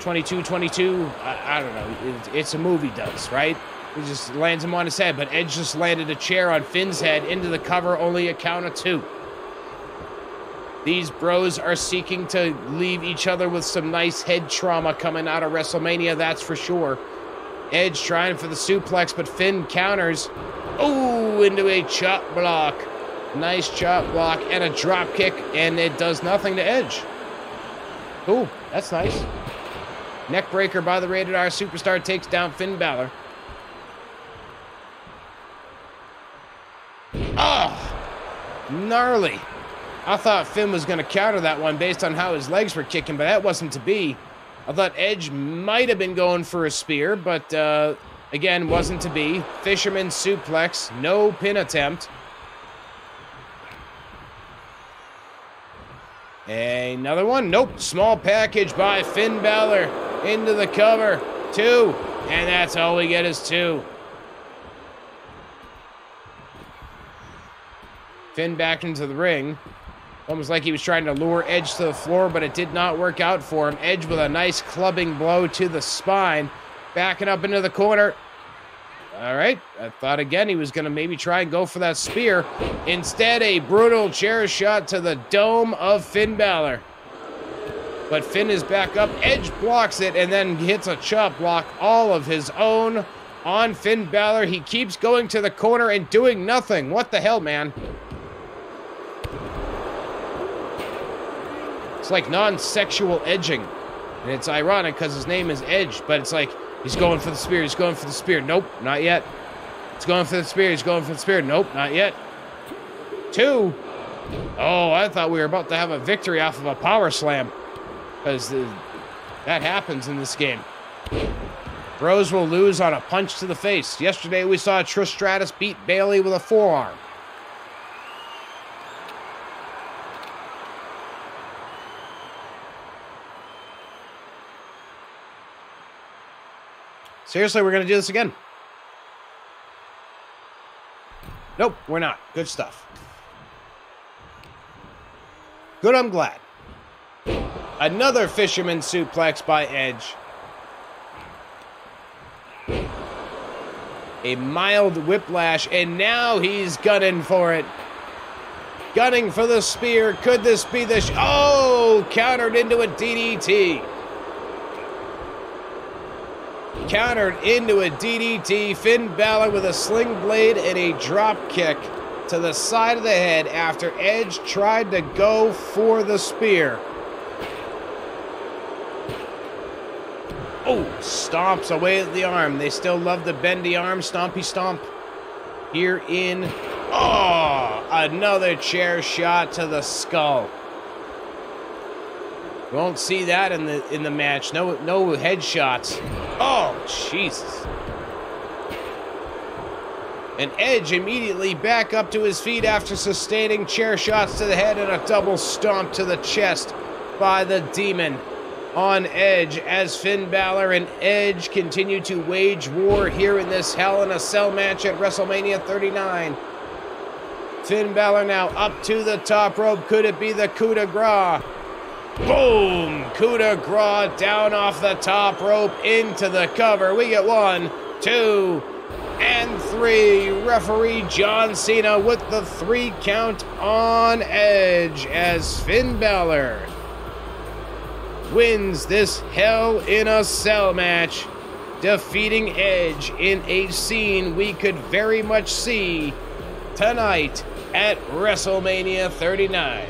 A: 2222. I don't know. It's a movie does, right? He just lands him on his head, but Edge just landed a chair on Finn's head into the cover, only a count of 2. These bros are seeking to leave each other with some nice head trauma coming out of WrestleMania, that's for sure. Edge trying for the suplex, but Finn counters. Oh, into a chop block. Nice chop block and a drop kick, and it does nothing to Edge. Ooh, that's nice. Neck breaker by the Rated R Superstar takes down Finn Balor. Oh, gnarly. I thought Finn was going to counter that one based on how his legs were kicking, but that wasn't to be. I thought Edge might have been going for a spear, but again, wasn't to be. Fisherman suplex, no pin attempt. Another one, nope. Small package by Finn Balor into the cover. 2, and that's all we get is 2. Finn back into the ring. Almost like he was trying to lure Edge to the floor, but it did not work out for him. Edge with a nice clubbing blow to the spine. Backing up into the corner. All right. I thought again he was going to maybe try and go for that spear. Instead, a brutal chair shot to the dome of Finn Balor. But Finn is back up. Edge blocks it and then hits a chop block all of his own on Finn Balor. He keeps going to the corner and doing nothing. What the hell, man? It's like non-sexual edging. And it's ironic because his name is Edge, but it's like he's going for the spear, he's going for the spear. Nope, not yet. He's going for the spear, he's going for the spear. Nope, not yet. 2. Oh, I thought we were about to have a victory off of a power slam. Because that happens in this game. Bros will lose on a punch to the face. Yesterday we saw Trish Stratus beat Bayley with a forearm. Seriously, we're going to do this again? Nope, we're not. Good stuff. Good, I'm glad. Another fisherman suplex by Edge. A mild whiplash, and now he's gunning for it. Gunning for the spear. Could this be the... Oh! Countered into a DDT. Countered into a DDT. Finn Balor with a sling blade and a drop kick to the side of the head after Edge tried to go for the spear. Oh, stomps away at the arm. They still love the bendy arm, stompy stomp. Here in... Oh, another chair shot to the skull. Won't see that in the match. No headshots. Oh, Jesus. And Edge immediately back up to his feet after sustaining chair shots to the head and a double stomp to the chest by the Demon on Edge as Finn Balor and Edge continue to wage war here in this Hell in a Cell match at WrestleMania 39. Finn Balor now up to the top rope. Could it be the coup de grace? Boom! Coup de grace down off the top rope into the cover. We get 1, 2, and 3. Referee John Cena with the 3 count on Edge as Finn Balor wins this Hell in a Cell match, defeating Edge in a scene we could very much see tonight at WrestleMania 39.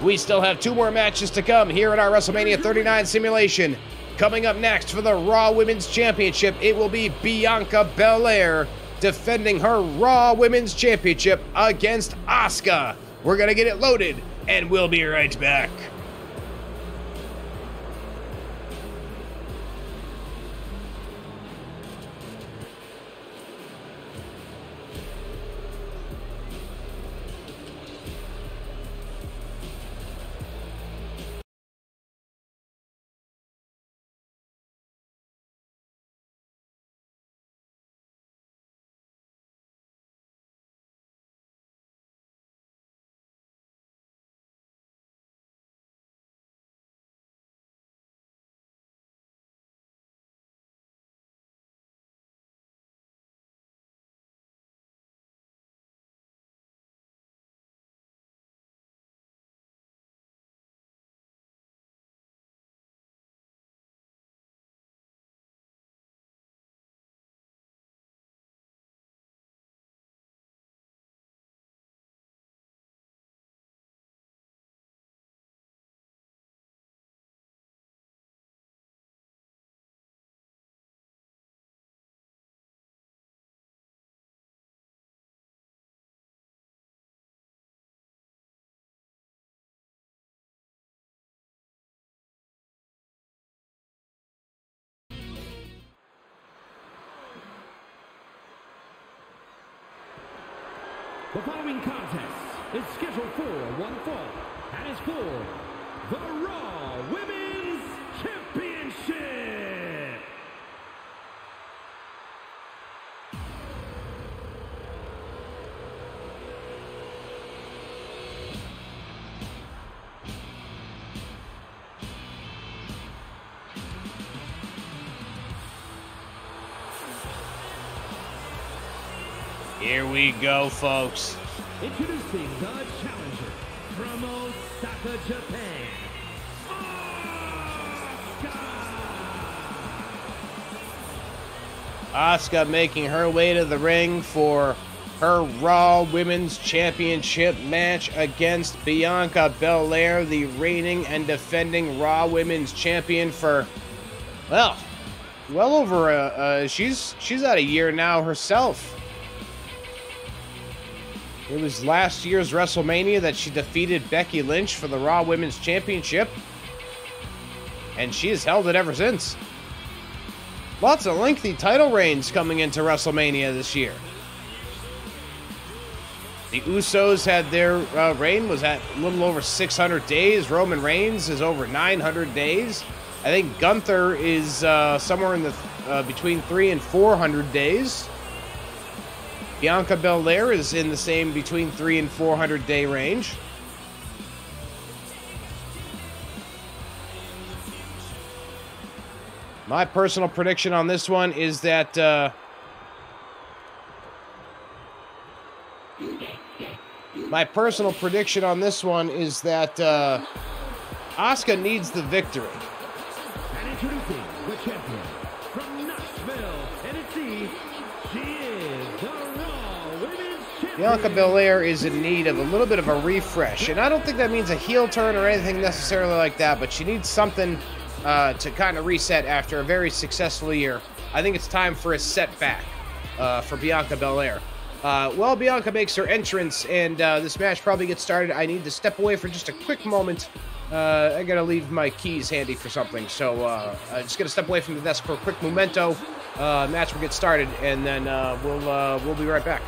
A: We still have 2 more matches to come here in our WrestleMania 39 simulation. Coming up next for the Raw Women's Championship, it will be Bianca Belair defending her Raw Women's Championship against Asuka. We're going to get it loaded, and we'll be right back.
B: The following contest is scheduled for one fall and is for the Raw Women's Championship.
A: Here we go, folks.
B: Introducing the challenger from Osaka, Japan,
A: Asuka making her way to the ring for her Raw Women's Championship match against Bianca Belair, the reigning and defending Raw Women's Champion for, well over she's at a year now herself. It was last year's WrestleMania that she defeated Becky Lynch for the Raw Women's Championship, and she has held it ever since. Lots of lengthy title reigns coming into WrestleMania this year. The Usos had their reign was at a little over 600 days. Roman Reigns is over 900 days. I think Gunther is somewhere in the between 300 and 400 days. Bianca Belair is in the same between 300 and 400 day range. My personal prediction on this one is that Asuka needs the victory.
B: And introducing the champion from Nashville, Tennessee, she is the Raw Women's Champion.
A: Bianca Belair is in need of a little bit of a refresh, and I don't think that means a heel turn or anything necessarily like that, but she needs something to kind of reset after a very successful year. I think it's time for a setback for Bianca Belair. While Bianca makes her entrance and this match probably gets started, I need to step away for just a quick moment. I gotta leave my keys handy for something, so I'm just gonna step away from the desk for a quick memento. Match will get started, and then we'll be right back.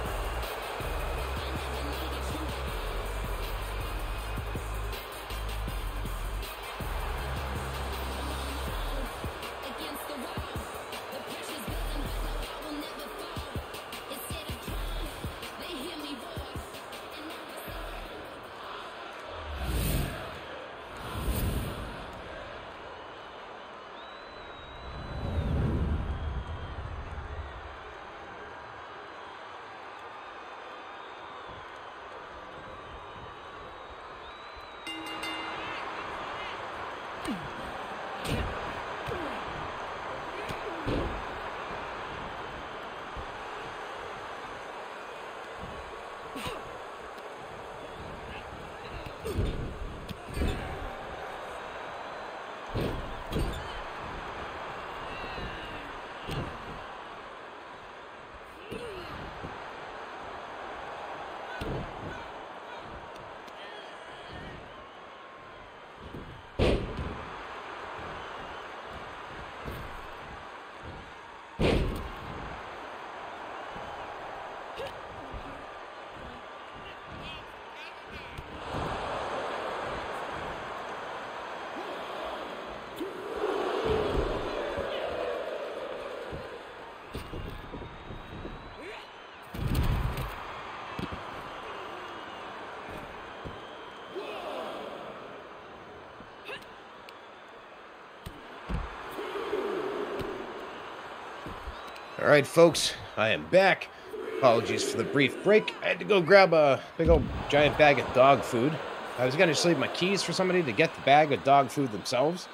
A: All right, folks, I am back. Apologies for the brief break. I had to go grab a big old giant bag of dog food. I was going to just leave my keys for somebody to get the bag of dog food themselves.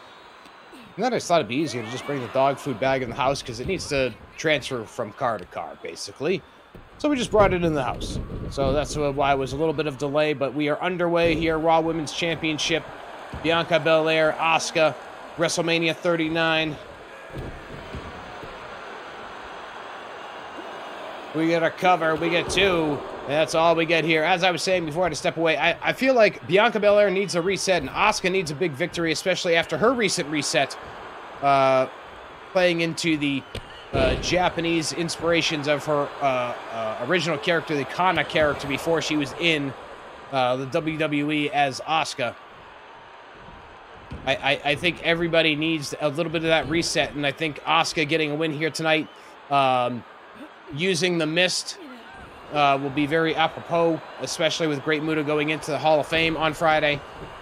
A: And then I just thought it'd be easier to just bring the dog food bag in the house because it needs to transfer from car to car, basically. So we just brought it in the house. So that's why it was a little bit of delay, but we are underway here. Raw Women's Championship. Bianca Belair, Asuka, WrestleMania 39. We get a cover, we get two, and that's all we get here. As I was saying before I had to step away, I feel like Bianca Belair needs a reset, and Asuka needs a big victory, especially after her recent reset, playing into the Japanese inspirations of her original character, the Kana character, before she was in the WWE as Asuka. I think everybody needs a little bit of that reset, and I think Asuka getting a win here tonight, using the mist, will be very apropos, especially with Great Muta going into the Hall of Fame on Friday.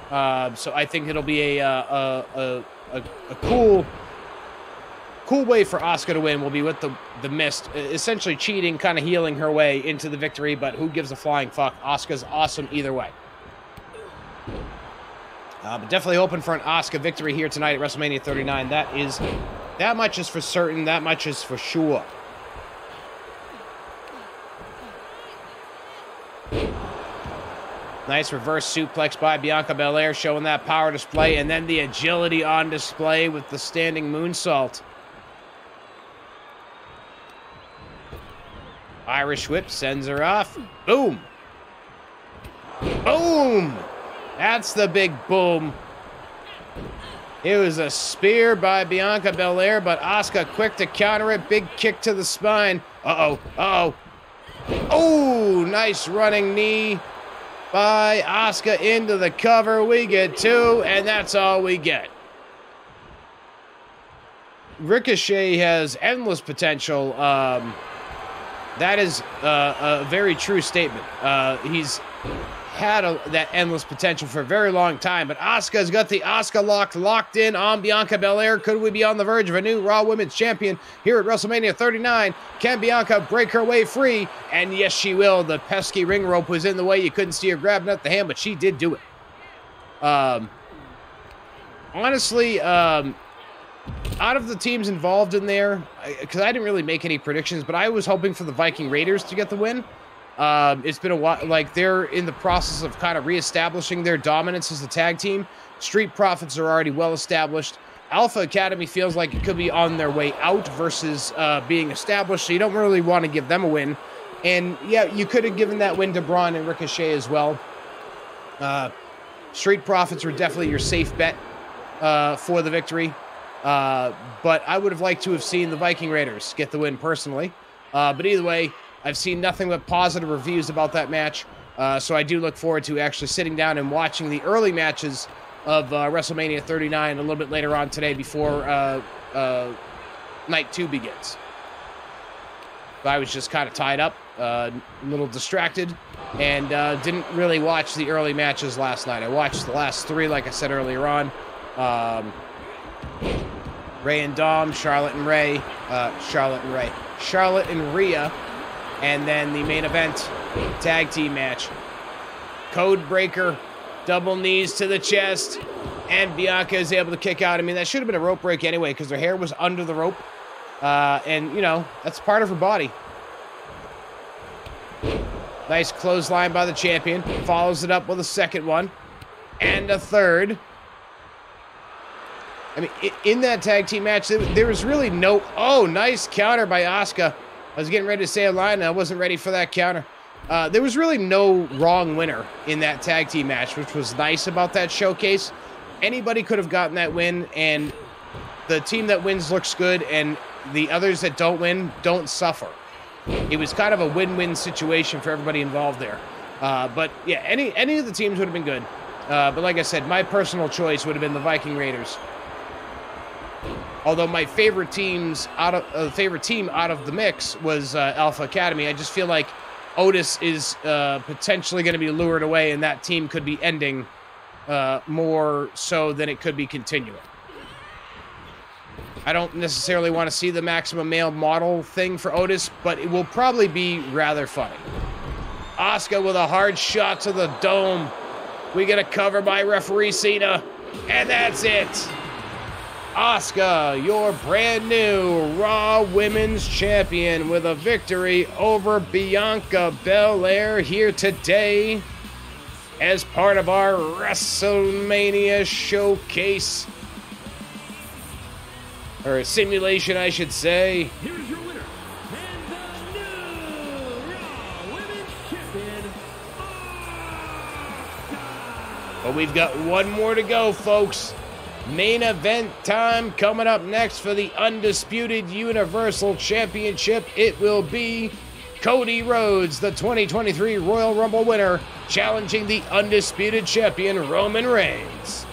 A: So I think it'll be a cool way for Asuka to win. Will be with the mist, essentially cheating, kind of healing her way into the victory, but who gives a flying fuck? Asuka's awesome either way. But definitely hoping for an Asuka victory here tonight at WrestleMania 39. That much is for certain. That much is for sure. Nice reverse suplex by Bianca Belair, showing that power display, and then the agility on display with the standing moonsault. Irish whip sends her off. Boom. Boom. That's the big boom. It was a spear by Bianca Belair, but Asuka quick to counter it. Big kick to the spine. Uh-oh. Uh-oh. Oh, nice running knee by Asuka into the cover. We get 2, and that's all we get. Ricochet has endless potential. That is a very true statement. He's had that endless potential for a very long time, but Asuka's got the Asuka locked in on Bianca Belair. Could we be on the verge of a new Raw Women's Champion here at WrestleMania 39? Can Bianca break her way free? And yes, she will. The pesky ring rope was in the way. You couldn't see her grabbing at the hand, but she did do it. Honestly, out of the teams involved in there, because I didn't really make any predictions, but I was hoping for the Viking Raiders to get the win. It's been a while, like they're in the process of kind of reestablishing their dominance as a tag team. Street Profits are already well established. Alpha Academy feels like it could be on their way out versus being established, so you don't really want to give them a win. And yeah, you could have given that win to Braun and Ricochet as well. Street Profits were definitely your safe bet for the victory. But I would have liked to have seen the Viking Raiders get the win personally. But either way, I've seen nothing but positive reviews about that match. So I do look forward to actually sitting down and watching the early matches of WrestleMania 39 a little bit later on today before Night 2 begins. But I was just kind of tied up, a little distracted, and didn't really watch the early matches last night. I watched the last 3, like I said earlier on. Ray and Dom, Charlotte and Rhea, and then the main event tag team match. Code breaker, double knees to the chest, and Bianca is able to kick out. I mean, that should have been a rope break anyway because her hair was under the rope. And, you know, that's part of her body. Nice clothesline by the champion. Follows it up with a second one. And a third. I mean, in that tag team match, there was really no... Oh, nice counter by Asuka. I was getting ready to say a line, and I wasn't ready for that counter. There was really no wrong winner in that tag team match, which was nice about that showcase. Anybody could have gotten that win, and the team that wins looks good, and the others that don't win don't suffer. It was kind of a win-win situation for everybody involved there. But, yeah, any of the teams would have been good. But like I said, my personal choice would have been the Viking Raiders. Although my favorite team out of the mix was Alpha Academy. I just feel like Otis is potentially going to be lured away, and that team could be ending more so than it could be continuing. I don't necessarily want to see the Maximum Male Model thing for Otis, but it will probably be rather funny. Asuka with a hard shot to the dome. We get a cover by referee Cena, and that's it. Asuka, your brand new Raw Women's Champion, with a victory over Bianca Belair here today as part of our WrestleMania showcase. Or simulation, I should say.
B: Here's your winner, and the new Raw Women's Champion, Asuka.
A: But we've got one more to go, folks. Main event time coming up next for the Undisputed Universal Championship. It will be Cody Rhodes, the 2023 Royal Rumble winner, challenging the Undisputed Champion Roman Reigns.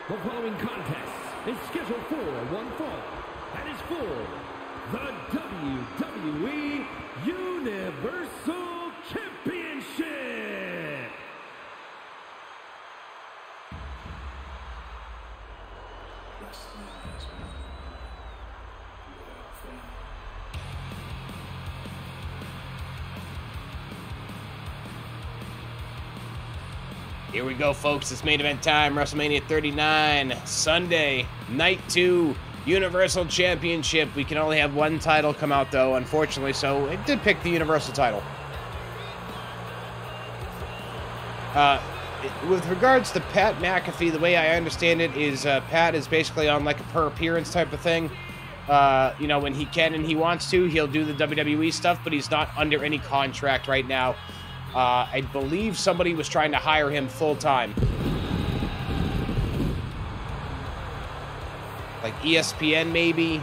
B: The following contest is scheduled for one fall, and is for the WWE Universal Championship.
A: Here we go, folks. It's main event time. WrestleMania 39, Sunday, Night 2, Universal Championship. We can only have one title come out, though, unfortunately, so it did pick the Universal title. With regards to Pat McAfee, the way I understand it is Pat is basically on like a per appearance type of thing. You know, when he can and he wants to, he'll do the WWE stuff, but he's not under any contract right now. I believe somebody was trying to hire him full-time. Like ESPN, maybe.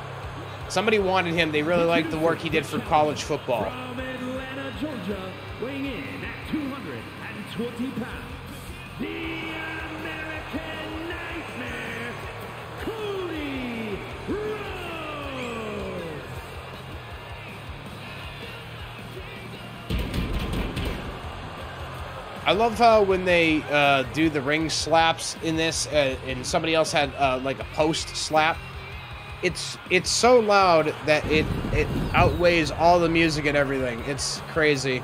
A: Somebody wanted him. They really liked the work he did for college football.
B: From Atlanta, Georgia, weighing in at 220 pounds, the American Nightmare, Cody Rhodes.
A: I love how when they do the ring slaps in this, and somebody else had like a post slap. It's so loud that it outweighs all the music and everything. It's crazy.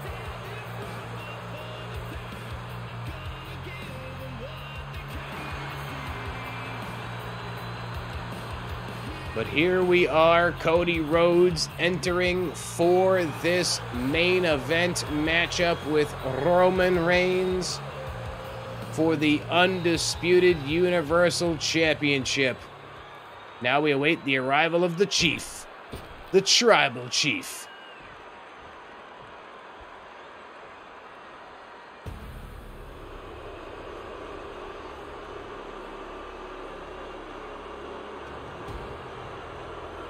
A: But here we are, Cody Rhodes entering for this main event matchup with Roman Reigns for the Undisputed Universal Championship. Now we await the arrival of the Chief, the Tribal Chief.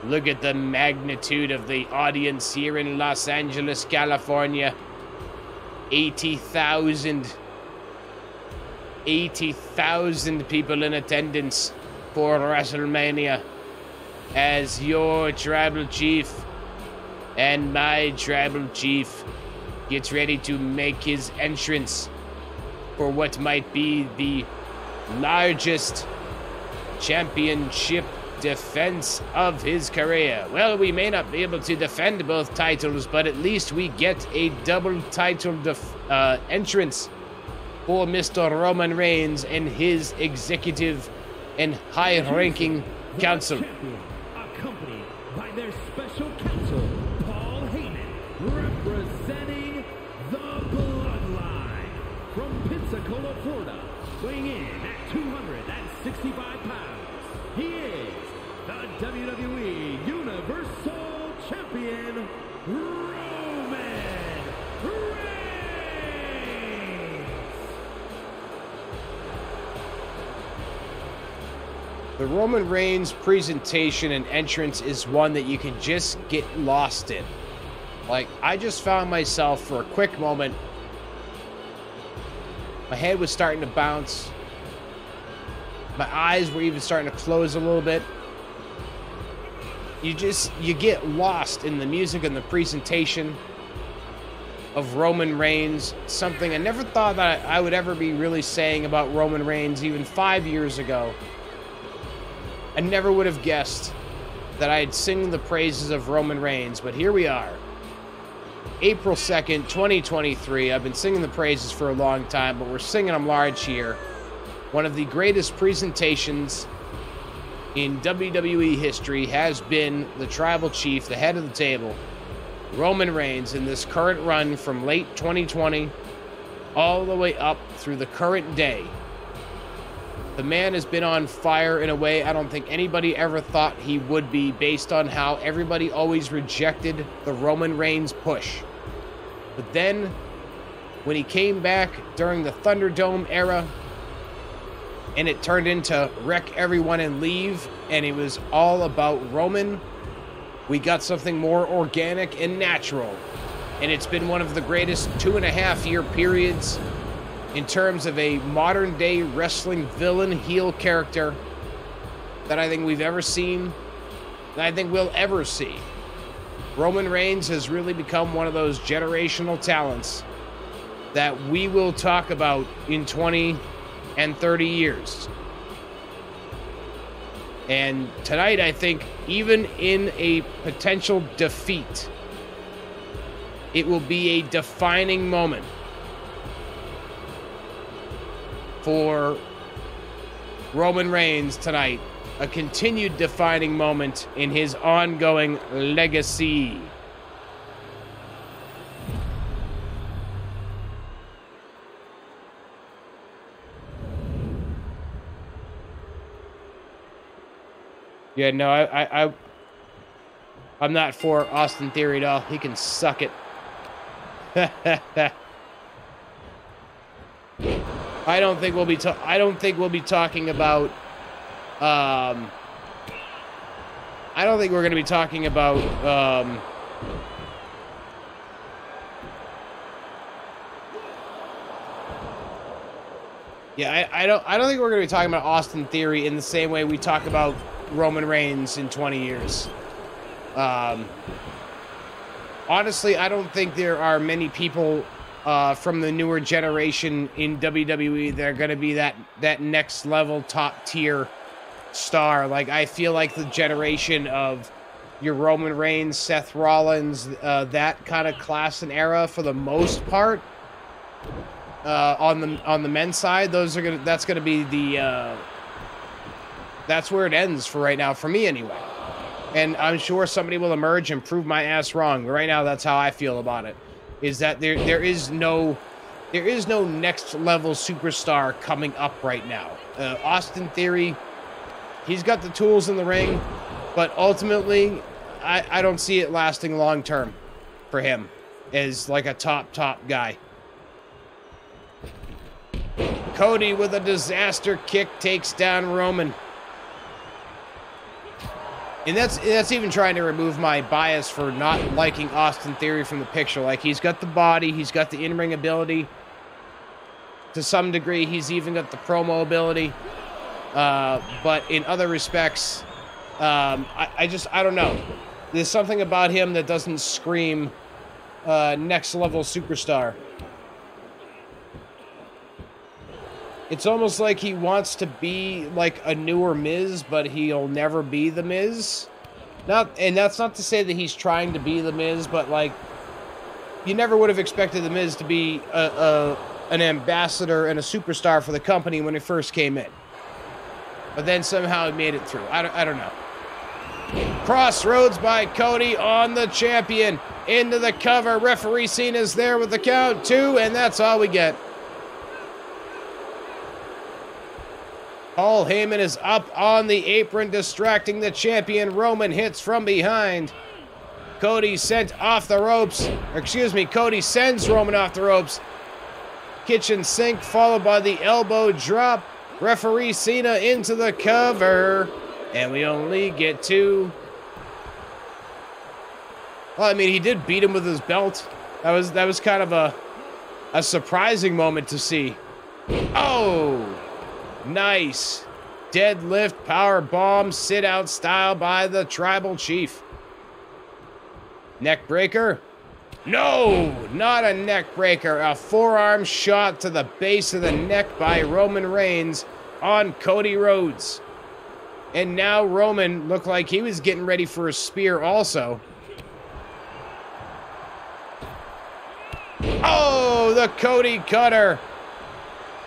A: Look at the magnitude of the audience here in Los Angeles, California. 80,000 people in attendance for WrestleMania as your Tribal Chief and my Tribal Chief gets ready to make his entrance for what might be the largest championship defense of his career. Well, we may not be able to defend both titles, but at least we get a double title entrance for Mr. Roman Reigns and his executive and high-ranking Counts him.
B: champion, accompanied by their special counsel, Paul Heyman, representing the Bloodline from Pensacola, Florida, weighing in at 265 pounds. He is the WWE Universal Champion, Roman Reigns.
A: The Roman Reigns presentation and entrance is one that you can just get lost in. Like, I just found myself for a quick moment, my head was starting to bounce. My eyes were even starting to close a little bit. You get lost in the music and the presentation of Roman Reigns. Something I never thought that I would ever be really saying about Roman Reigns even 5 years ago. I never would have guessed that I'd sing the praises of Roman Reigns, but here we are. April 2nd, 2023. I've been singing the praises for a long time, but we're singing them large here. One of the greatest presentations in WWE history has been the Tribal Chief, the head of the table, Roman Reigns, in this current run from late 2020 all the way up through the current day. The man has been on fire in a way I don't think anybody ever thought he would be, based on how everybody always rejected the Roman Reigns push. But then, when he came back during the Thunderdome era, and it turned into wreck everyone and leave, and it was all about Roman, we got something more organic and natural. And it's been one of the greatest 2.5-year periods in terms of a modern-day wrestling villain heel character that I think we've ever seen, that I think we'll ever see. Roman Reigns has really become one of those generational talents that we will talk about in 20 and 30 years. And tonight, I think, even in a potential defeat, it will be a defining moment for Roman Reigns tonight, a continued defining moment in his ongoing legacy. Yeah, no, I'm not for Austin Theory at all. He can suck it. I don't think we'll be talking about. I don't think we're going to be talking about. Yeah, I don't think we're going to be talking about Austin Theory in the same way we talk about Roman Reigns in 20 years. Honestly, I don't think there are many people from the newer generation in WWE that are going to be that next level top tier star. Like, I feel like the generation of your Roman Reigns, Seth Rollins, that kind of class and era, for the most part, on the men's side, that's gonna be the that's where it ends for right now, for me anyway. And I'm sure somebody will emerge and prove my ass wrong. But right now, that's how I feel about it. Is that there is no next level superstar coming up right now. Austin Theory, he's got the tools in the ring, but ultimately, I don't see it lasting long term for him as like a top guy. Cody with a disaster kick takes down Roman. And that's even trying to remove my bias for not liking Austin Theory from the picture. Like, he's got the body, he's got the in-ring ability. To some degree, he's even got the promo ability. But in other respects, I don't know. There's something about him that doesn't scream next level superstar. It's almost like he wants to be like a newer Miz, but he'll never be the Miz. And that's not to say that he's trying to be the Miz, but like, you never would have expected the Miz to be an ambassador and a superstar for the company when it first came in. but then somehow he made it through. I don't know. Crossroads by Cody on the champion. Into the cover. Referee Cena's there with the count. 2, and that's all we get. Paul Heyman is up on the apron, distracting the champion. Roman hits from behind. Cody sent off the ropes. Cody sends Roman off the ropes. Kitchen sink followed by the elbow drop. Referee Cena into the cover. And we only get 2. Well, I mean, he did beat him with his belt. That was kind of a surprising moment to see. Oh! Nice. Deadlift, power bomb, sit out style by the tribal chief. Neck breaker? No, not a neck breaker. A forearm shot to the base of the neck by Roman Reigns on Cody Rhodes. And now Roman looked like he was getting ready for a spear also. Oh, the Cody cutter.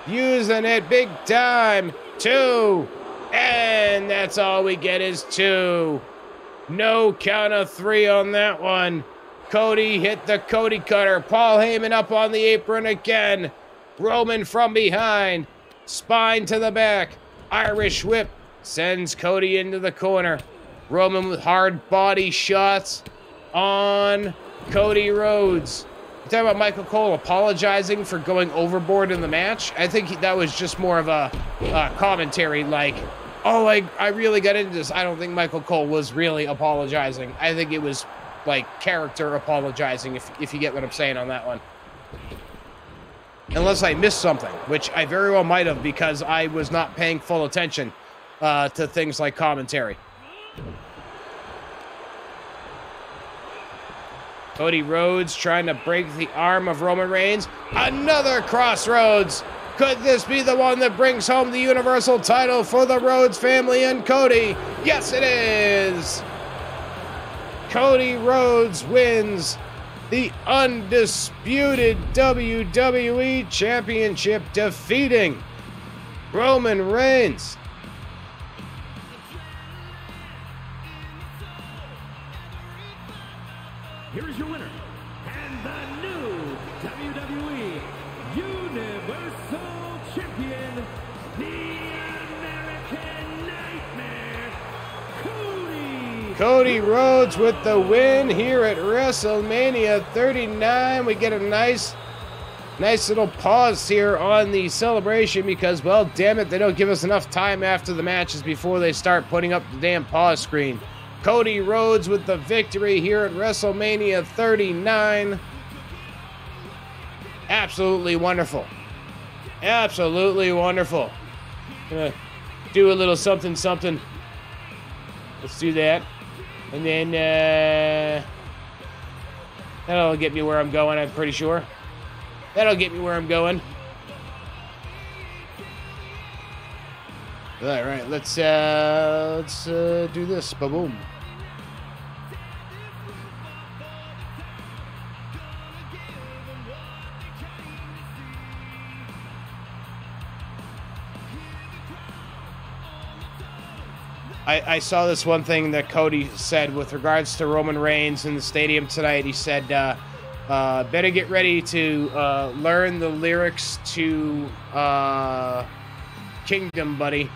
A: Using it big time. 2. And that's all we get is 2. No count of 3 on that one. Cody hit the Cody cutter. Paul Heyman up on the apron again. Roman from behind. Spine to the back. Irish whip. Sends Cody into the corner. Roman with hard body shots on Cody Rhodes. You talking about Michael Cole apologizing for going overboard in the match? I think that was just more of a commentary like, oh, I really got into this. I don't think Michael Cole was really apologizing. I think it was like character apologizing, if you get what I'm saying on that one. Unless I missed something, which I very well might have because I was not paying full attention to things like commentary. Cody Rhodes trying to break the arm of Roman Reigns. Another crossroads. Could this be the one that brings home the Universal title for the Rhodes family and Cody? Yes, it is. Cody Rhodes wins the undisputed WWE Championship, defeating Roman Reigns.
B: Here's your winner, and the new WWE Universal Champion, the American Nightmare, Cody.
A: Cody Rhodes with the win here at WrestleMania 39. We get a nice little pause here on the celebration because, well, damn it, they don't give us enough time after the matches before they start putting up the damn pause screen. Cody Rhodes with the victory here at WrestleMania 39. Absolutely wonderful. Absolutely wonderful. Gonna do a little something. Let's do that. And then, that'll get me where I'm going, I'm pretty sure. That'll get me where I'm going. All right, let's do this. Ba-boom. I saw this one thing that Cody said with regards to Roman Reigns in the stadium tonight. He said, better get ready to learn the lyrics to Kingdom, buddy.